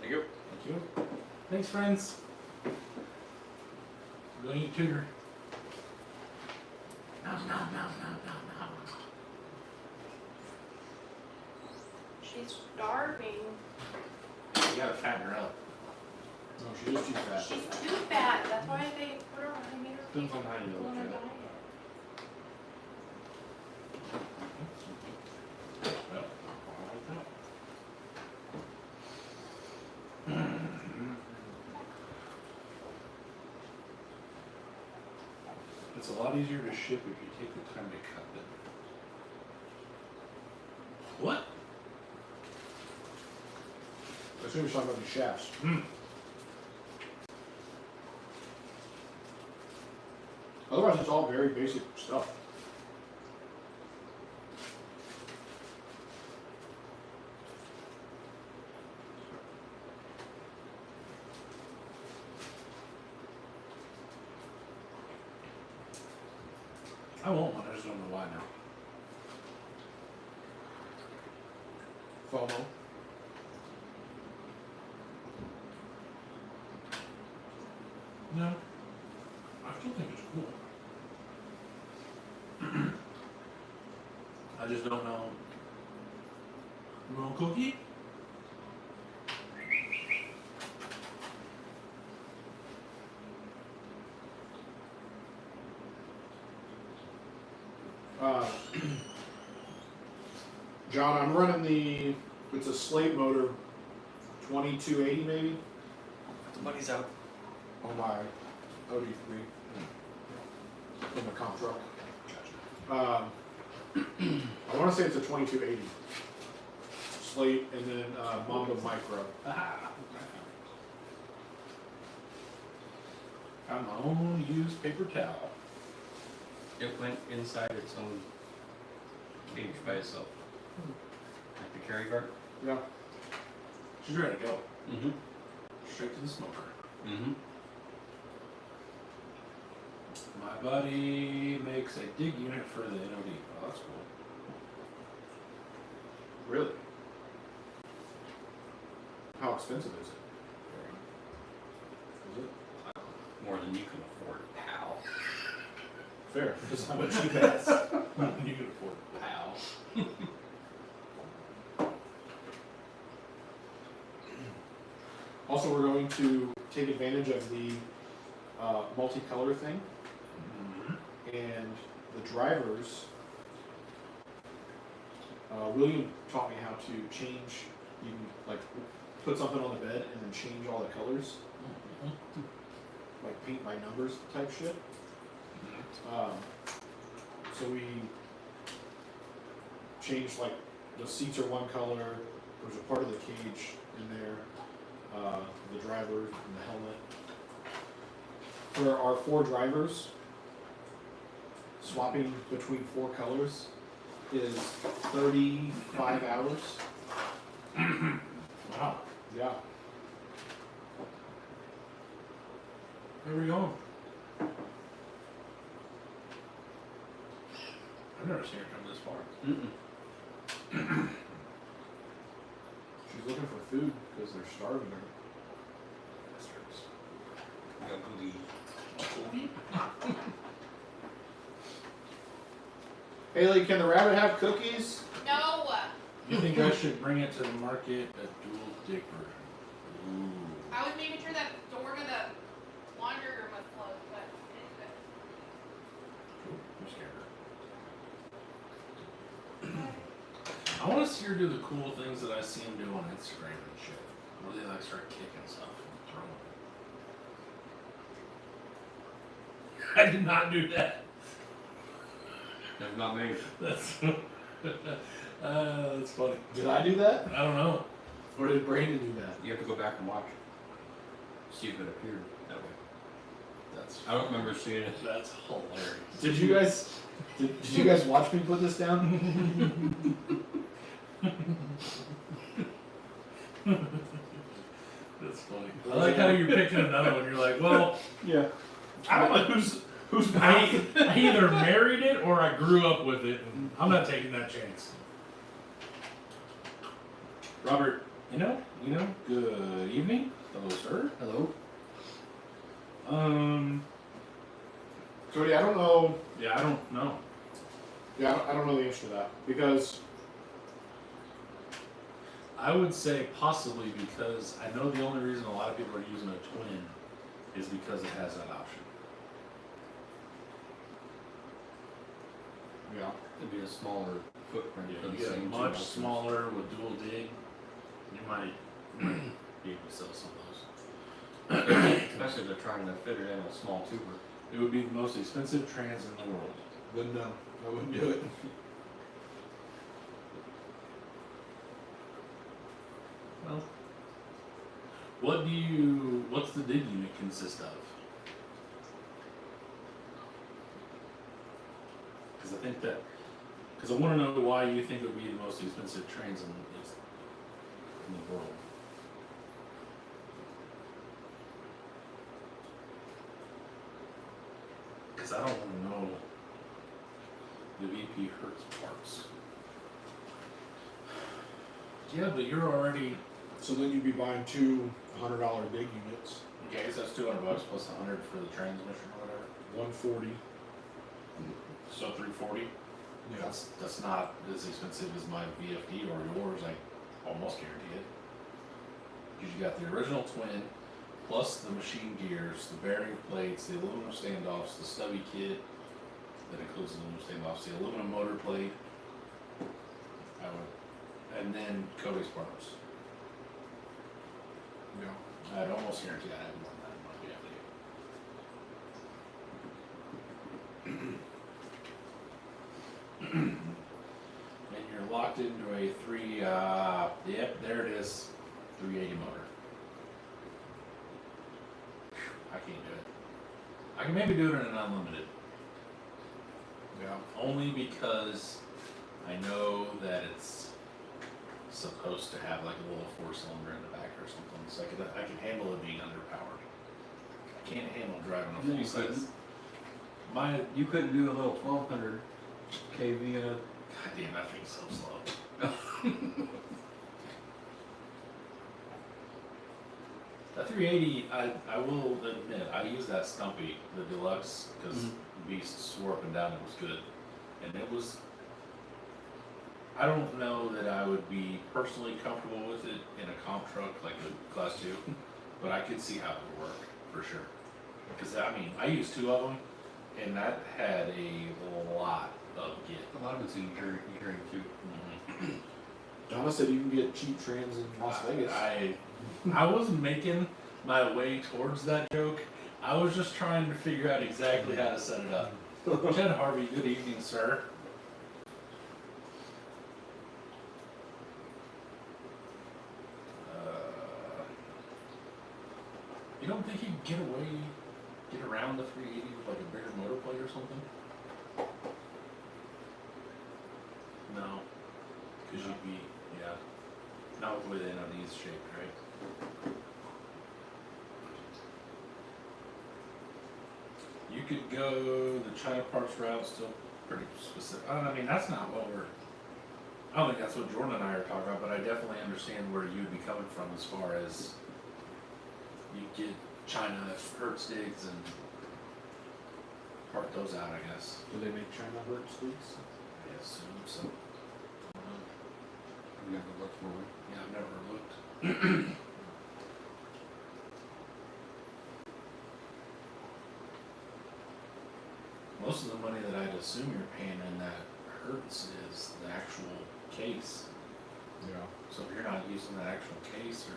Thank you. Thank you. Thanks, friends. We're going to eat Tudor. No. She's starving. You gotta fatten her up. No, she is too fat. She's too fat. That's why they put her on. They made her Depends on how you go look on a at it. diet. Well, I like that. It's a lot easier to ship if you take the time to cut them. What? I assume you're talking about the shafts. Otherwise, it's all very basic stuff. I want one, I just don't know why now. FOMO. No. I still think it's cool. I just don't know. You want a cookie? John, I'm running the It's a slate motor, 2280 maybe, The money's out. on my OD3 in the comp truck. I want to say it's a 2280 slate, and then Mamba Micro. Ah, found my own used paper towel. It went inside its own cage by itself. Like the carry guard. Yeah. She's ready to go. Mm-hmm. Straight to the smoker. Mm-hmm. My buddy makes a dig unit for the NOD. Oh, that's cool. Really? How expensive is it? Is it? More than you can afford, pal. Fair. Just how much you bet. You can afford it, pal. Also, we're going to take advantage of the multicolor thing, and the drivers. William taught me how to change. You can like put something on the bed and then change all the colors, like paint by numbers type shit. So we changed like the seats are one color. There's a part of the cage in there. The driver and the helmet. For our 4 drivers, swapping between 4 colors is 35 hours. Wow. Yeah. Where are we going? I've never seen her come this far. Mm-mm. She's looking for food because they're starving her. Haley, can the rabbit have cookies? No. You think I should bring it to the market a dual dick version? Ooh. I was making sure that door to the laundry room was closed, but it's good. I'm scared. I want to see her do the cool things that I see him do on Instagram and shit. Where they like start kicking stuff and throwing. I did not do that. That's not me. That's that's funny. Did I do that? I don't know. Or did Brandon do that? You have to go back and watch. See if it appeared that way. That's I don't remember seeing it. that's hilarious. Did you guys? Did you guys watch me put this down? That's funny. I like how you're picking another one. You're like, well, Yeah. I don't know who's I either married it or I grew up with it, and I'm not taking that chance. Robert, you know, good evening. Hello, sir. Hello? Cody, I don't know. Yeah, I don't know. Yeah, I don't know the answer to that because I would say possibly because I know the only reason a lot of people are using a twin is because it has that option. yeah. It'd be a smaller footprint Yeah, for you the get a same much two smaller with dual dig. You might be able to sell some of those. options. Especially if they're trying to fit it in a small tuber. It would be the most expensive trans in the world. Wouldn't know. I wouldn't do it. Well, what's the dig unit consist of? Because I want to know why you think it would be the most expensive trans in the world. Because I don't want to know the VP Hertz parts. Yeah, but you're already. So then you'd be buying 2 $100 big units, Okay, so that's $200 plus 100 for the transmission or whatever. 140. So 340. Yeah. That's not as expensive as my VFD or yours. I almost guarantee it. Because you got the original twin, plus the machine gears, the bearing plates, the aluminum standoffs, the stubby kit that includes the aluminum standoffs, the aluminum motor plate. I would and then Cody's partners. Yeah. I'd almost guarantee I have more than that in my family. And you're locked into a yep, there it is, 380 motor. I can't do it. I can maybe do it in an unlimited. Yeah. Only because I know that it's supposed to have like a little 4-cylinder in the back or something, so I can handle it being underpowered. I can't handle driving a No, you full size. couldn't. My You couldn't do a little 1200 kV in a. goddamn, that thing's so slow. The 380, I will admit, I used that Stumpy, the deluxe, because Mhm. Beast swore up and down it was good, and it was. I don't know that I would be personally comfortable with it in a comp truck like a Class 2, but I could see how it would work for sure. Because I mean, I used 2 of them, and that had a lot of get. A lot of it's in hearing too. Donna said you can get cheap trans in Las Vegas. I wasn't making my way towards that joke. I was just trying to figure out exactly how to set it up. Jen Harvey, good evening, sir. You don't think you could get around the 380 with like a bigger motor plate or something? No, because you'd be, yeah, not with the way the NOD is shaped, right? You could go the China parts route, still pretty specific. I mean, that's not what I don't think that's what Jordan and I are talking about, but I definitely understand where you'd be coming from as far as you get China Hertz digs and part those out, I guess. Do they make China Hertz digs? I assume so. I've never looked for one. Yeah, I've never looked. Most of the money that I'd assume you're paying in that Hertz is the actual case. Yeah. So if you're not using that actual case, or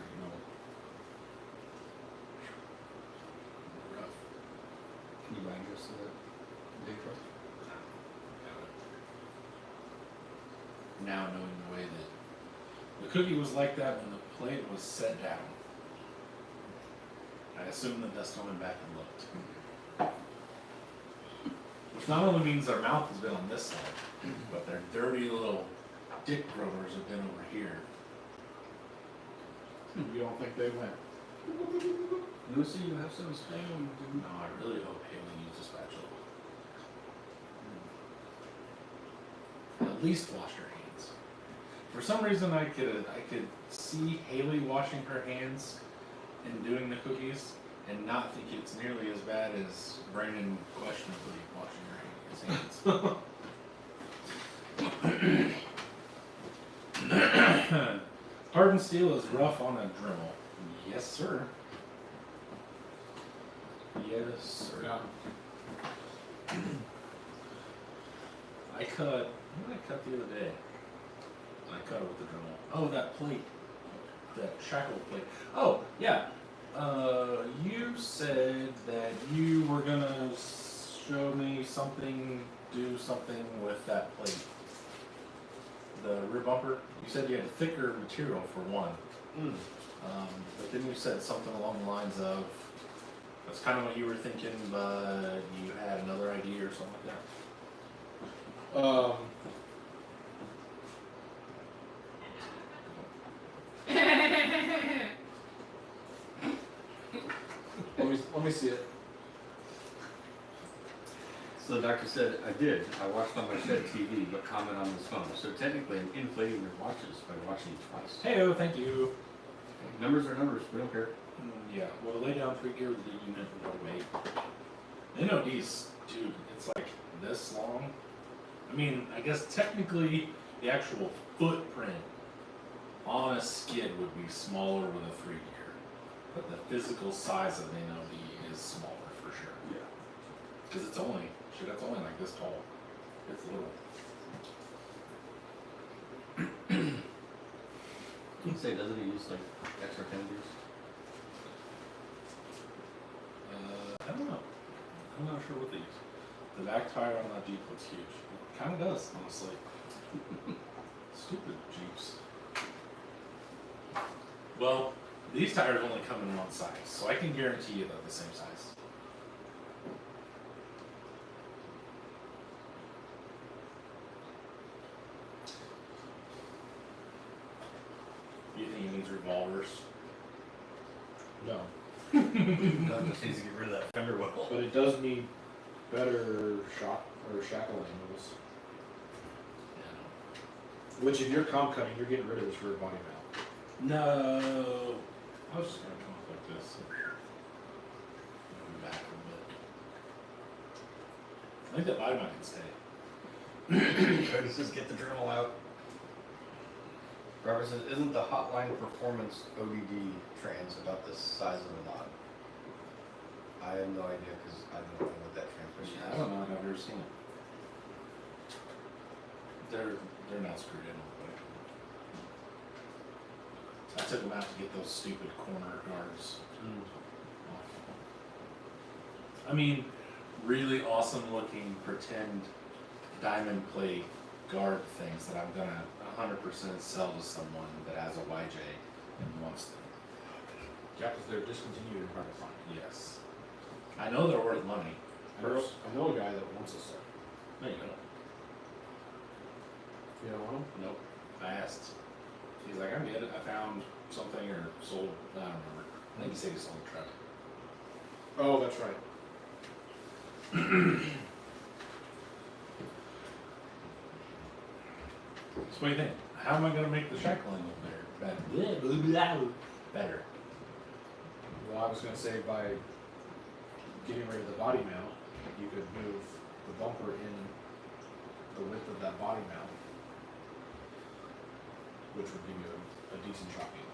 rough. Can you buy just the big truck? Now knowing the way that the cookie was like that when the plate was set down, I assume that that's coming back and looked. Which not only means their mouth has been on this side, but their dirty little dick growers have been over here. You don't think they went? Lucy, you have some Spain. No, I really hope Haley uses spatula. At least wash her hands. For some reason, I could see Haley washing her hands and doing the cookies, and not think it's nearly as bad as Brandon questionably washing his hands. Hardened steel is rough on a Dremel. Yes, sir. Yes, sir. Yeah. I cut. What did I cut the other day? I cut it with the Dremel. Oh, that plate. That shackle plate. Oh, yeah. You said that you were gonna show me something, do something with that plate. The rear bumper. You said you had thicker material for one. But then you said something along the lines of, that's kind of what you were thinking, but you had another idea or something like that. Let me see it. So the doctor said, I did. I watched on my shed TV, but comment on this phone. So technically, I'm inflating your watches by watching it twice. Hey, thank you. Numbers are numbers. We don't care. Yeah, well, lay down 3 gear with the unit with no weight. NODs, dude, it's like this long. I mean, I guess technically the actual footprint on a skid would be smaller with a 3 gear, but the physical size of the NOD is smaller for sure. Yeah. Because it's only like this tall. It's little. Say, doesn't it use like extra fenders? I don't know. I'm not sure what they use. The back tire on that Jeep looks huge. It kind of does, honestly. Stupid Jeeps. Well, these tires only come in one size, so I can guarantee you they're the same size. You think it needs revolvers? No, No, just needs to get rid of that fender well. but it does need better shock or shackle angles. Which, if you're comp cutting, you're getting rid of this rear body mount. No. I was just gonna come up like this. Move back a bit. I think that body mount can stay. Let's just get the Dremel out. Robert says, isn't the Hotline Performance ODD trans about the size of the mod? I have no idea because I don't know what that transmission I is. don't know. I've never seen it. They're not screwed in all the way. I took them out to get those stupid corner guards off. I mean, really awesome looking pretend diamond plate guard things that I'm gonna 100% sell to someone that has a YJ and wants them. Yeah, because they're discontinued and hard to find. Yes. I know they're worth money. I know a guy that wants a set. No, you don't. You don't want them? Nope. I asked. He's like, I'm good. I found something or sold. I don't remember. I think he said he sold a truck. Oh, that's right. So what do you think? How am I going to make the shackling look better? Better. Well, I was going to say by getting rid of the body mount, you could move the bumper in the width of that body mount, which would give you a decent shocking.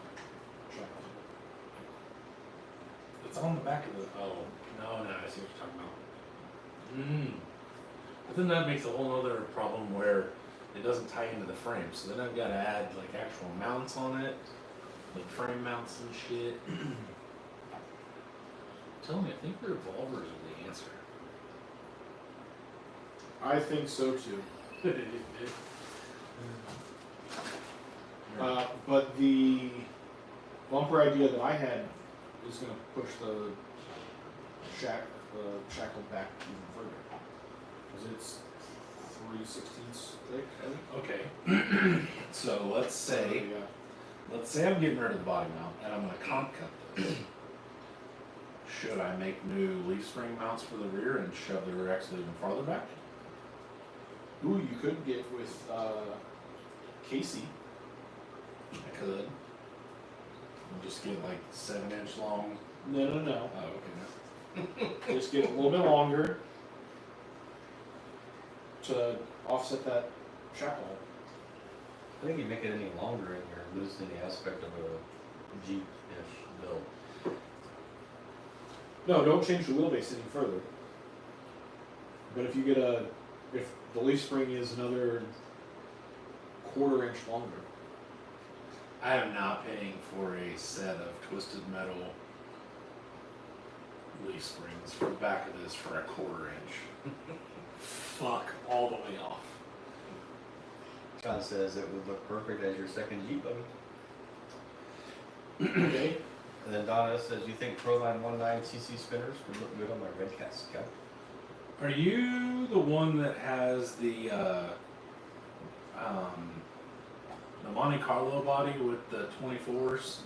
It's on the back of the. Oh, no, I see what you're talking about. But then that makes a whole other problem where it doesn't tie into the frame. So then I've got to add like actual mounts on it, like frame mounts and shit. Tell me, I think the revolvers are the answer. I think so too. But the bumper idea that I had is going to push the shackle back even further. Because it's 3/16 thick, I think. Okay. So let's say I'm getting rid of the body mount and I'm going to comp cut this. Should I make new leaf spring mounts for the rear and shove the rear axle even farther back? Ooh, you could get with Casey. I could. And just get like 7-inch long. No. Oh, okay. Just get a little bit longer to offset that shackle. I think you make it any longer and you're losing the aspect of a Jeep-ish build. No, don't change the wheelbase any further. But if you get if the leaf spring is another 1/4 inch longer, I am not paying for a set of twisted metal leaf springs for the back of this for a 1/4 inch. Fuck all the way off. John says it would look perfect as your second Jeep, buddy. okay? And then Donna says, you think Proline 19cc spinners would look good on my Red Cat Scout? Are you the one that has the Monte Carlo body with the 24s?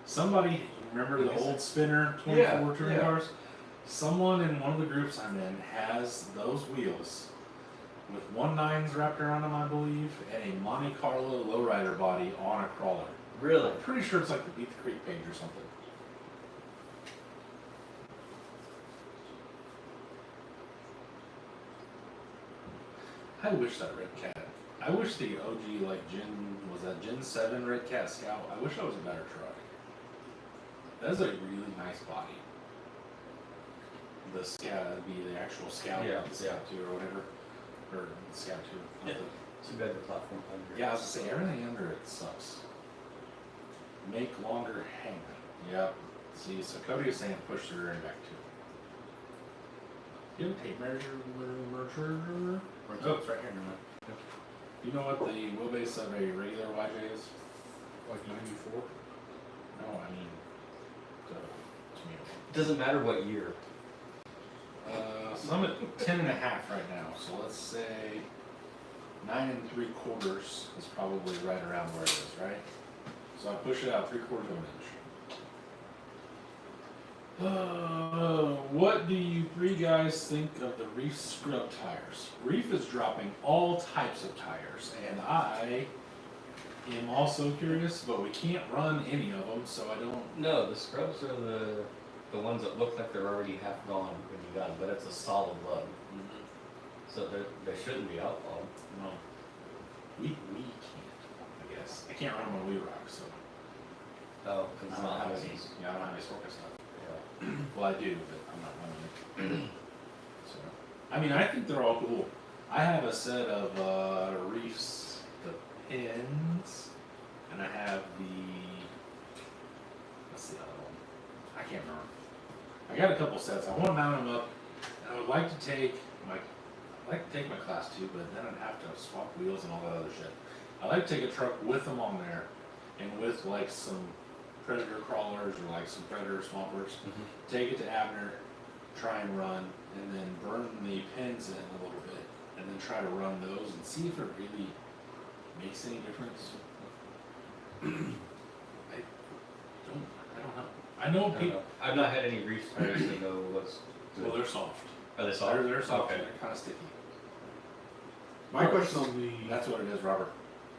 Somebody remember the old spinner 24 touring cars? Someone in one of the groups I'm in has those wheels with 1.9s wrapped around them, I believe, and a Monte Carlo lowrider body on a crawler. Really? I'm pretty sure it's like the Beat the Creek page or something. I wish that Red Cat. I wish the OG like Gen 7 Red Cat Scout. I wish that was a better truck. That's a really nice body. The Scout would be the actual Scout, Yeah, the Scout 2 or whatever, or the Scout 2. Yeah. Too bad the platform under. Yeah, I was gonna say, everything under it sucks. Make longer hanger. Yep. See, so Cody was saying push the rear end back too. You have a tape measure? Oh, it's right here, never mind. You know what the wheelbase of a regular YJ is? Like 94. No, I mean, the community. Doesn't matter what year. So I'm at 10 and a half right now, so let's say 9 3/4 is probably right around where it is, right? So I push it out 3/4 of an inch. What do you three guys think of the Reef scrub tires? Reef is dropping all types of tires, and I am also curious, but we can't run any of them, so I don't. No, the scrubs are the ones that look like they're already half gone when you got them, but it's a solid lug. So they shouldn't be outlawed. No. We can't, I guess. I can't run them on We Rock, so. Oh, because it's not have houses. any. Yeah, I don't have any Sorka stuff. Yeah. Well, I do, but I'm not running it. So, I mean, I think they're all cool. I have a set of Reefs, the pins, and I have what's the other one? I can't remember. I got a couple sets. I want to mount them up, and I would like to take my class 2, but then I'd have to swap wheels and all that other shit. I like to take a truck with them on there, and with like some Predator crawlers or like some Predator swampers, take it to Abner, try and run, and then burn the pins in a little bit, and then try to run those and see if it really makes any difference. I don't know. I know I don't people. know. I've not had any reef tires that know what's good. Well, they're soft. Are they soft? They're soft. Okay. They're kind of sticky. My question on the That's what it is, Robert.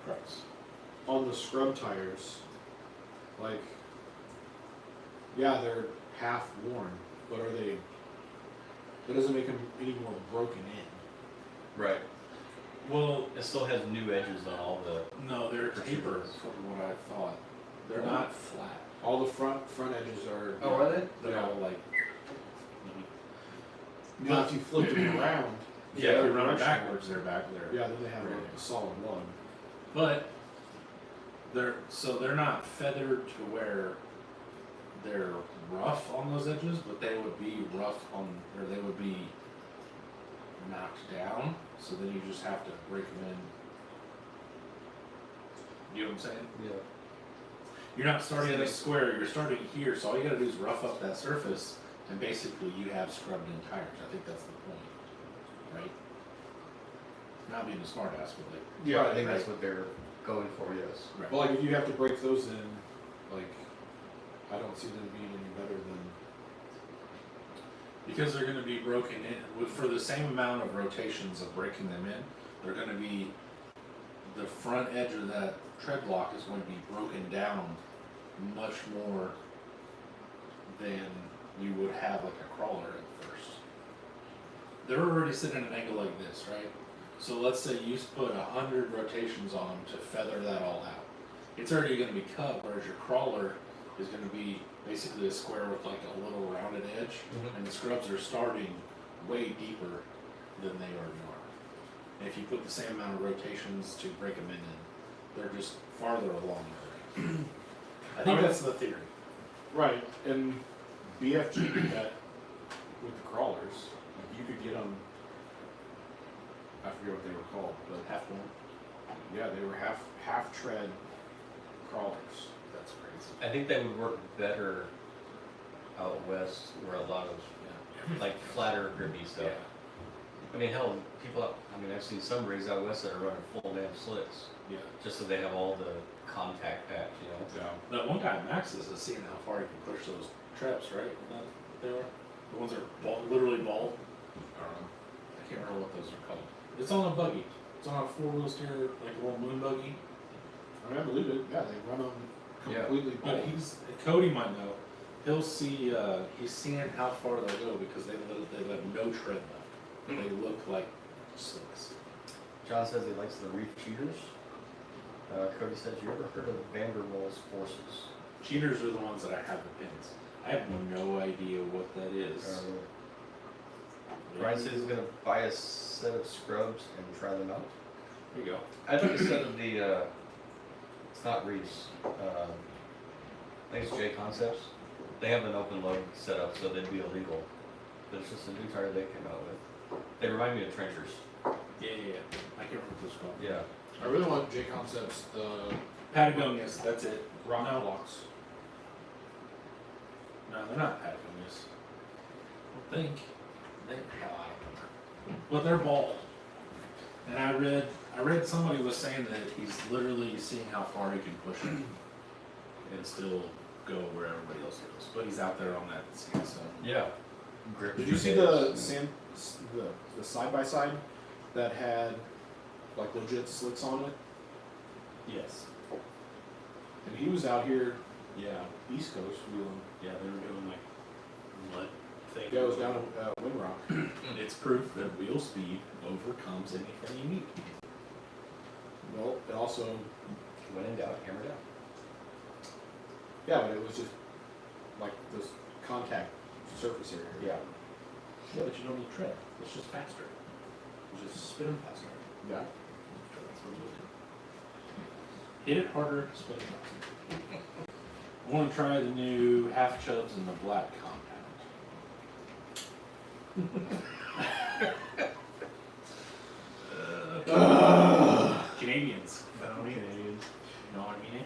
Crux. on the scrub tires, like, yeah, they're half worn, but are they? That doesn't make them any more broken in. Right. Well, It still has new edges on all the. no, they're tapered from what I thought. They're not flat. All the front edges are. Oh, are they? They're Yeah. all like. Now, if you flip them around, Yeah, if you run direction, backwards, they're back there. Yeah, then they have a solid lug. But they're not feathered to where they're rough on those edges, but they would be rough on, or they would be knocked down. So then you just have to break them in. You know what I'm saying? Yeah. You're not starting in a square, you're starting here, so all you gotta do is rough up that surface, and basically you have scrubbed in tires. I think that's the point, right? Not being a smart ass, but like. Yeah, I think that's what they're going for, yes. Right. But like, if you have to break those in, like, I don't see them being any better than. Because they're gonna be broken in, for the same amount of rotations of breaking them in, they're gonna be, the front edge of that tread block is going to be broken down much more than you would have like a crawler at first. They're already sitting at an angle like this, right? So let's say you put 100 rotations on them to feather that all out. It's already gonna be cut, whereas your crawler is gonna be basically a square with like a little rounded edge, and the scrubs are starting way deeper than they already are. And if you put the same amount of rotations to break them in, they're just farther along. I think that's the theory. Right, and BFG did that with the crawlers. Like, you could get them. I forget what they were called, but Half one. yeah, they were half tread crawlers. That's crazy. I think that would work better out west where a lot of like flatter, grippy stuff. I mean, hell, I've seen some rigs out west that are running full damn slicks Yeah. just so they have all the contact patch, you know. Yeah. That one guy at Max's is seeing how far you can push those traps, right? Isn't that what they are? The ones that are bald, literally bald. I can't remember what those are called. It's on a buggy. It's on a 4-wheel steer, like a little moon buggy. I mean, I believe it. Yeah, they run them Yeah. completely. But bald. Cody might know. He'll see. He's seeing how far they'll go because they let no tread left. They look like slicks. John says he likes the reef cheaters. Cody says, you ever heard of Vandermoel's forces? Cheaters are the ones that I have the pins. I have no idea what that is. Brian says he's gonna buy a set of scrubs and try them out. There you go. I'd like to set up the, it's not Reese, I think it's J Concepts. They have an open load set up, so they'd be illegal. But it's just a new tire they came out with. They remind me of trenchers. Yeah. I can't remember what this called. Yeah. I really want J Concepts, the Patagonias, that's it. rock No. blocks. No, they're not Patagonias. I don't think. Hell, I don't remember. Well, they're bald. And I read somebody was saying that he's literally seeing how far he can push it and still go where everybody else goes. But he's out there on that sandstone. Yeah. Did you see the side by side that had like legit slicks on it? Yes. And he was out here, East Coast wheeling. Yeah, they were doing like mud thing. Yeah, it was down in Windrock. It's proof that wheel speed overcomes anything you need. Well, it also, When in doubt, hammer down. yeah, but it was just like this contact surface area. Yeah. Yeah, but you don't need tread. It's just faster. You just spin them faster. Yeah. That's what we'll do. Hit it harder, spin it faster. I want to try the new half chubs in the black compound. Canadians. Canadians. You know what I mean?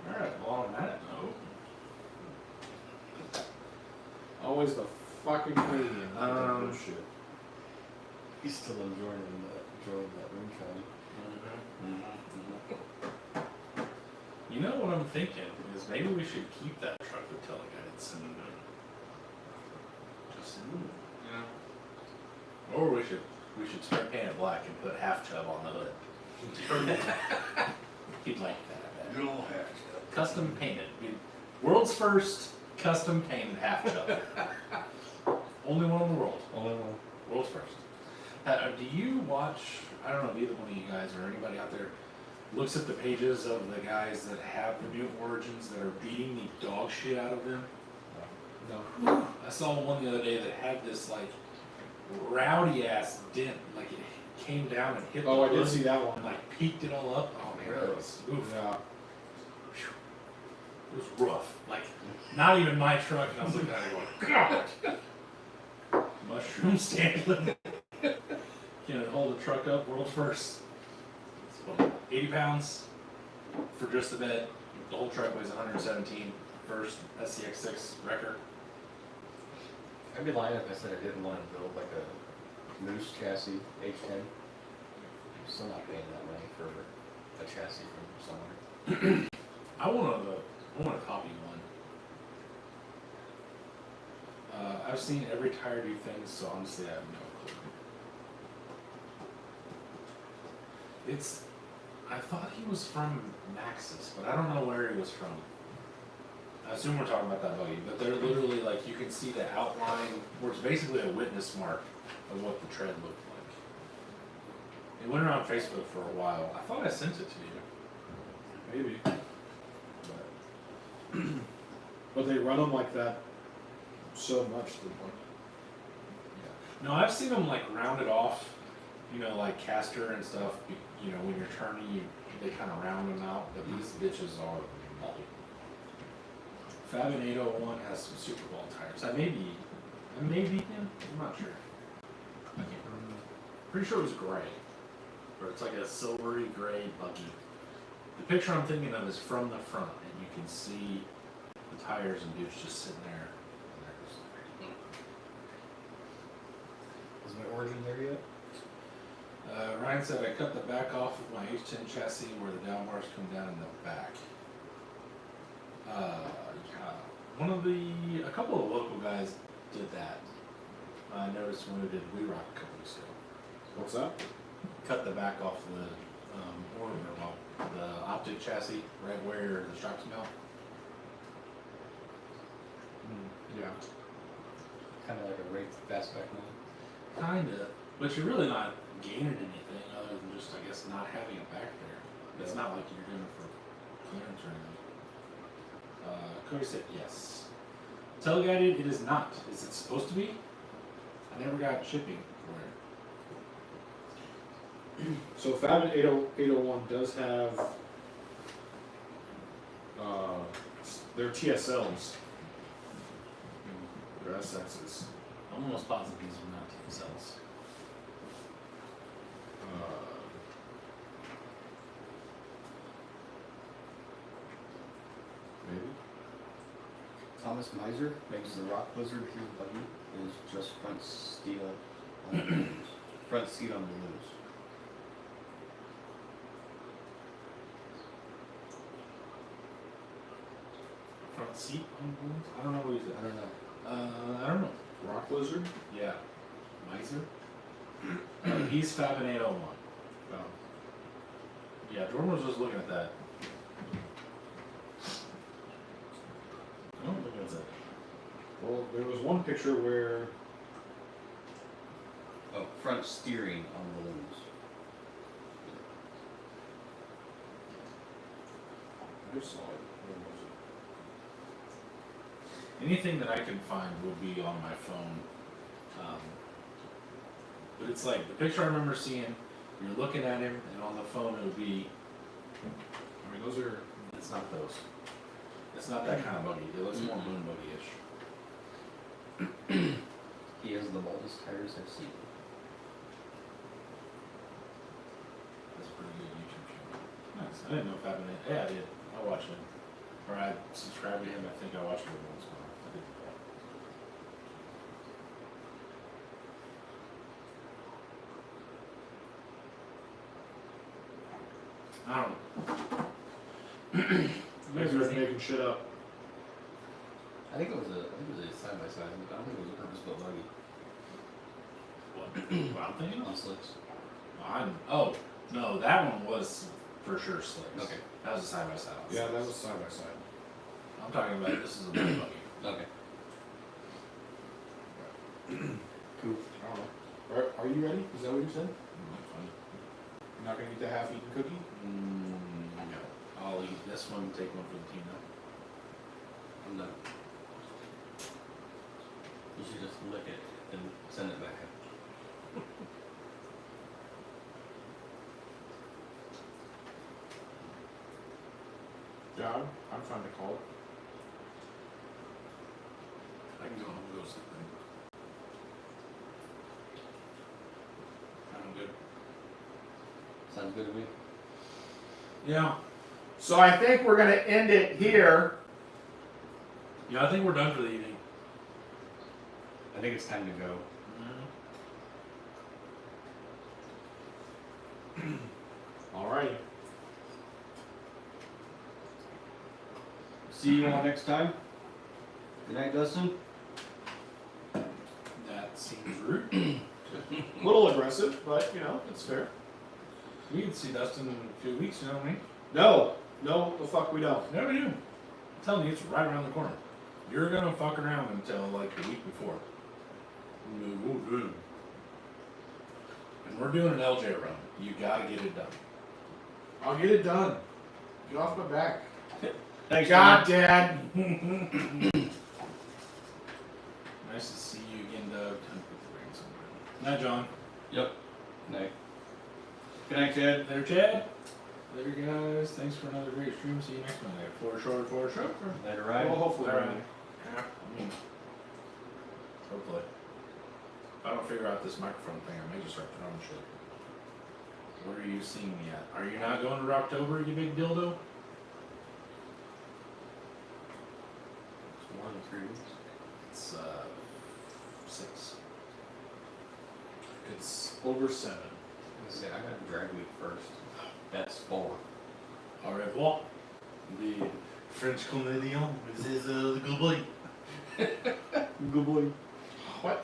Alright, well on that note. Always the fucking Canadian. Shit. He's still enjoying that moonshine. You know what I'm thinking is maybe we should keep that truck with teleguided cinnamon. Just cinnamon, you know. Or we should spray paint it black and put half chub on the hood. He'd like that. Good old half chub. Custom painted. World's first custom painted half chub. Only one in the world. Only one. World's first. Do you watch, I don't know, either one of you guys or anybody out there looks at the pages of the guys that have the new Origins that are beating the dog shit out of them? No. I saw one the other day that had this like rowdy ass dent, like it came down and hit Oh, I the did hood see that and one. like peaked it all up. Oh man, Really? it was oof. Yeah. It was rough. Like not even my truck, and I was looking at it going, God. Mushroom stand. Can it hold the truck up? World's first. It's what, 80 pounds for just the bed. The whole truck weighs 117. First SCX6 record. I'd be lying if I said I didn't want to build like a Moose chassis H10. I'm still not paying that money for a chassis from somewhere. I want to copy one. I've seen every tire do things, so honestly I have no clue. I thought he was from Maxis, but I don't know where he was from. I assume we're talking about that buggy, but they're literally like, you can see the outline, where it's basically a witness mark of what the tread looked like. It went around Facebook for a while. I thought I sent it to you. Maybe. But they run them like that so much to the point. No, I've seen them like rounded off, you know, like caster and stuff. You know, when you're turning, they kind of round them out. But these bitches are moldy. Fabin 801 has some Super Bowl tires. I may be him. I'm not sure. I can't remember. Pretty sure it was gray, or it's like a silvery gray buggy. The picture I'm thinking of is from the front, and you can see the tires and dudes just sitting there. Is my Origin there yet? Ryan said I cut the back off of my H10 chassis where the down bars come down in the back. Yeah. A couple of local guys did that. I noticed when we did We Rock a couple weeks ago. What's that? Cut the back off the the optic chassis right where the shocks mount. Yeah. Kind of like a rate fastback mode. Kinda, but you're really not gaining anything other than just, I guess, not having it back there. It's not like you're doing it for clearance or anything. Cody said yes. Teleguided, it is not. Is it supposed to be? I never got shipping for So Fab 801 does have their TSLs. Their SXs. I'm almost positive these are not TSLs. Maybe. Thomas Miser makes the Rock Blizzard his buggy is just front seat on balloons. Front seat on balloons. Front seat on balloons? I don't know what he said. I don't know. I don't know. Rock Blizzard? Yeah. Miser? He's Fabin 801. Oh. Yeah, Jordan was just looking at that. I don't think that's it. Well, there was one picture where Oh, front steering on balloons. I saw it. Where was it? Anything that I can find will be on my phone. But it's like the picture I remember seeing, you're looking at him, and on the phone it'll be. I mean, those are. It's not those. It's not that kind of buggy. It looks more moon buggy-ish. He has the baldest tires I've seen. That's a pretty good YouTube channel. Nice. I didn't know if Fabin. Yeah, I did. I watched him. Or I subscribed to him. I think I watched him once. I did. I don't know. You guys are just making shit up. I think it was a side by side. I don't think it was a purpose-built buggy. What I'm thinking of? On slicks. Oh, no, that one was for sure slicks. Okay. That was a side by side. Yeah, that was side by side. I'm talking about this is a moon buggy. Okay. Cool. I don't know. Are you ready? Is that what you said? You're not gonna eat the half-eaten cookie? No. I'll eat this one, take one for the team now. I'm done. You should just lick it and send it back. John, I'm trying to call it. I can go home and go sleep. I'm good. Sounds good to me. Yeah. So I think we're gonna end it here. Yeah, I think we're done for the evening. I think it's time to go. Alrighty. See you all next time. Good night, Dustin. That seems rude. A little aggressive, but you know, it's fair. We can see Dustin in a few weeks, you know what I mean? No, the fuck we don't. Yeah, we do. I'm telling you, it's right around the corner. You're gonna fuck around until like the week before. And we're doing an LJ run. You gotta get it done. I'll get it done. Get off my back. Thanks, God, Dad. Nice to see you again, Doug. Time to put the ring somewhere. Night, John. Yep. Night. Good night, Chad. Later, Chad. Later, guys. Thanks for another great stream. See you next Monday. For sure. Later, Ryan. Well, hopefully. All right. Yeah, I mean, hopefully. If I don't figure out this microphone thing, I may just start throwing shit. Where are you seeing me at? Are you not going to Rocktober, you big dildo? It's more than 3 weeks. It's 6. It's over 7. I got drag week first. That's 4. Au revoir. The French Canadian. This is the good boy. Good boy. What?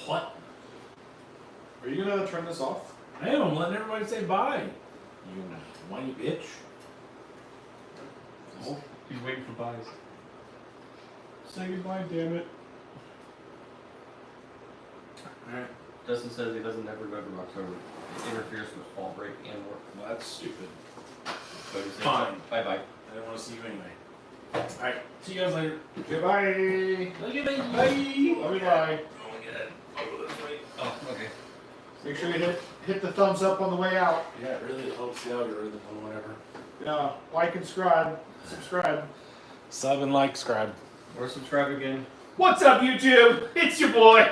What? Are you gonna turn this off? I am. I'm letting everybody say bye. You whiny bitch. Oh. He's waiting for buys. Say goodbye, damn it. Alright. Dustin says he doesn't ever go to October. It interferes with fall break and work. Well, that's stupid. So he says, Fine. Bye bye. I didn't want to see you anyway. Alright. See you guys later. Goodbye. Look at me. Bye. Love you, bye. Oh, get it. I'll go this way. Oh. Make sure you hit the thumbs up on the way out. Yeah, it really helps the algorithm or whatever. Yeah, like and subscribe. Sub and like, subscribe. Or subscribe again. What's up, YouTube? It's your boy.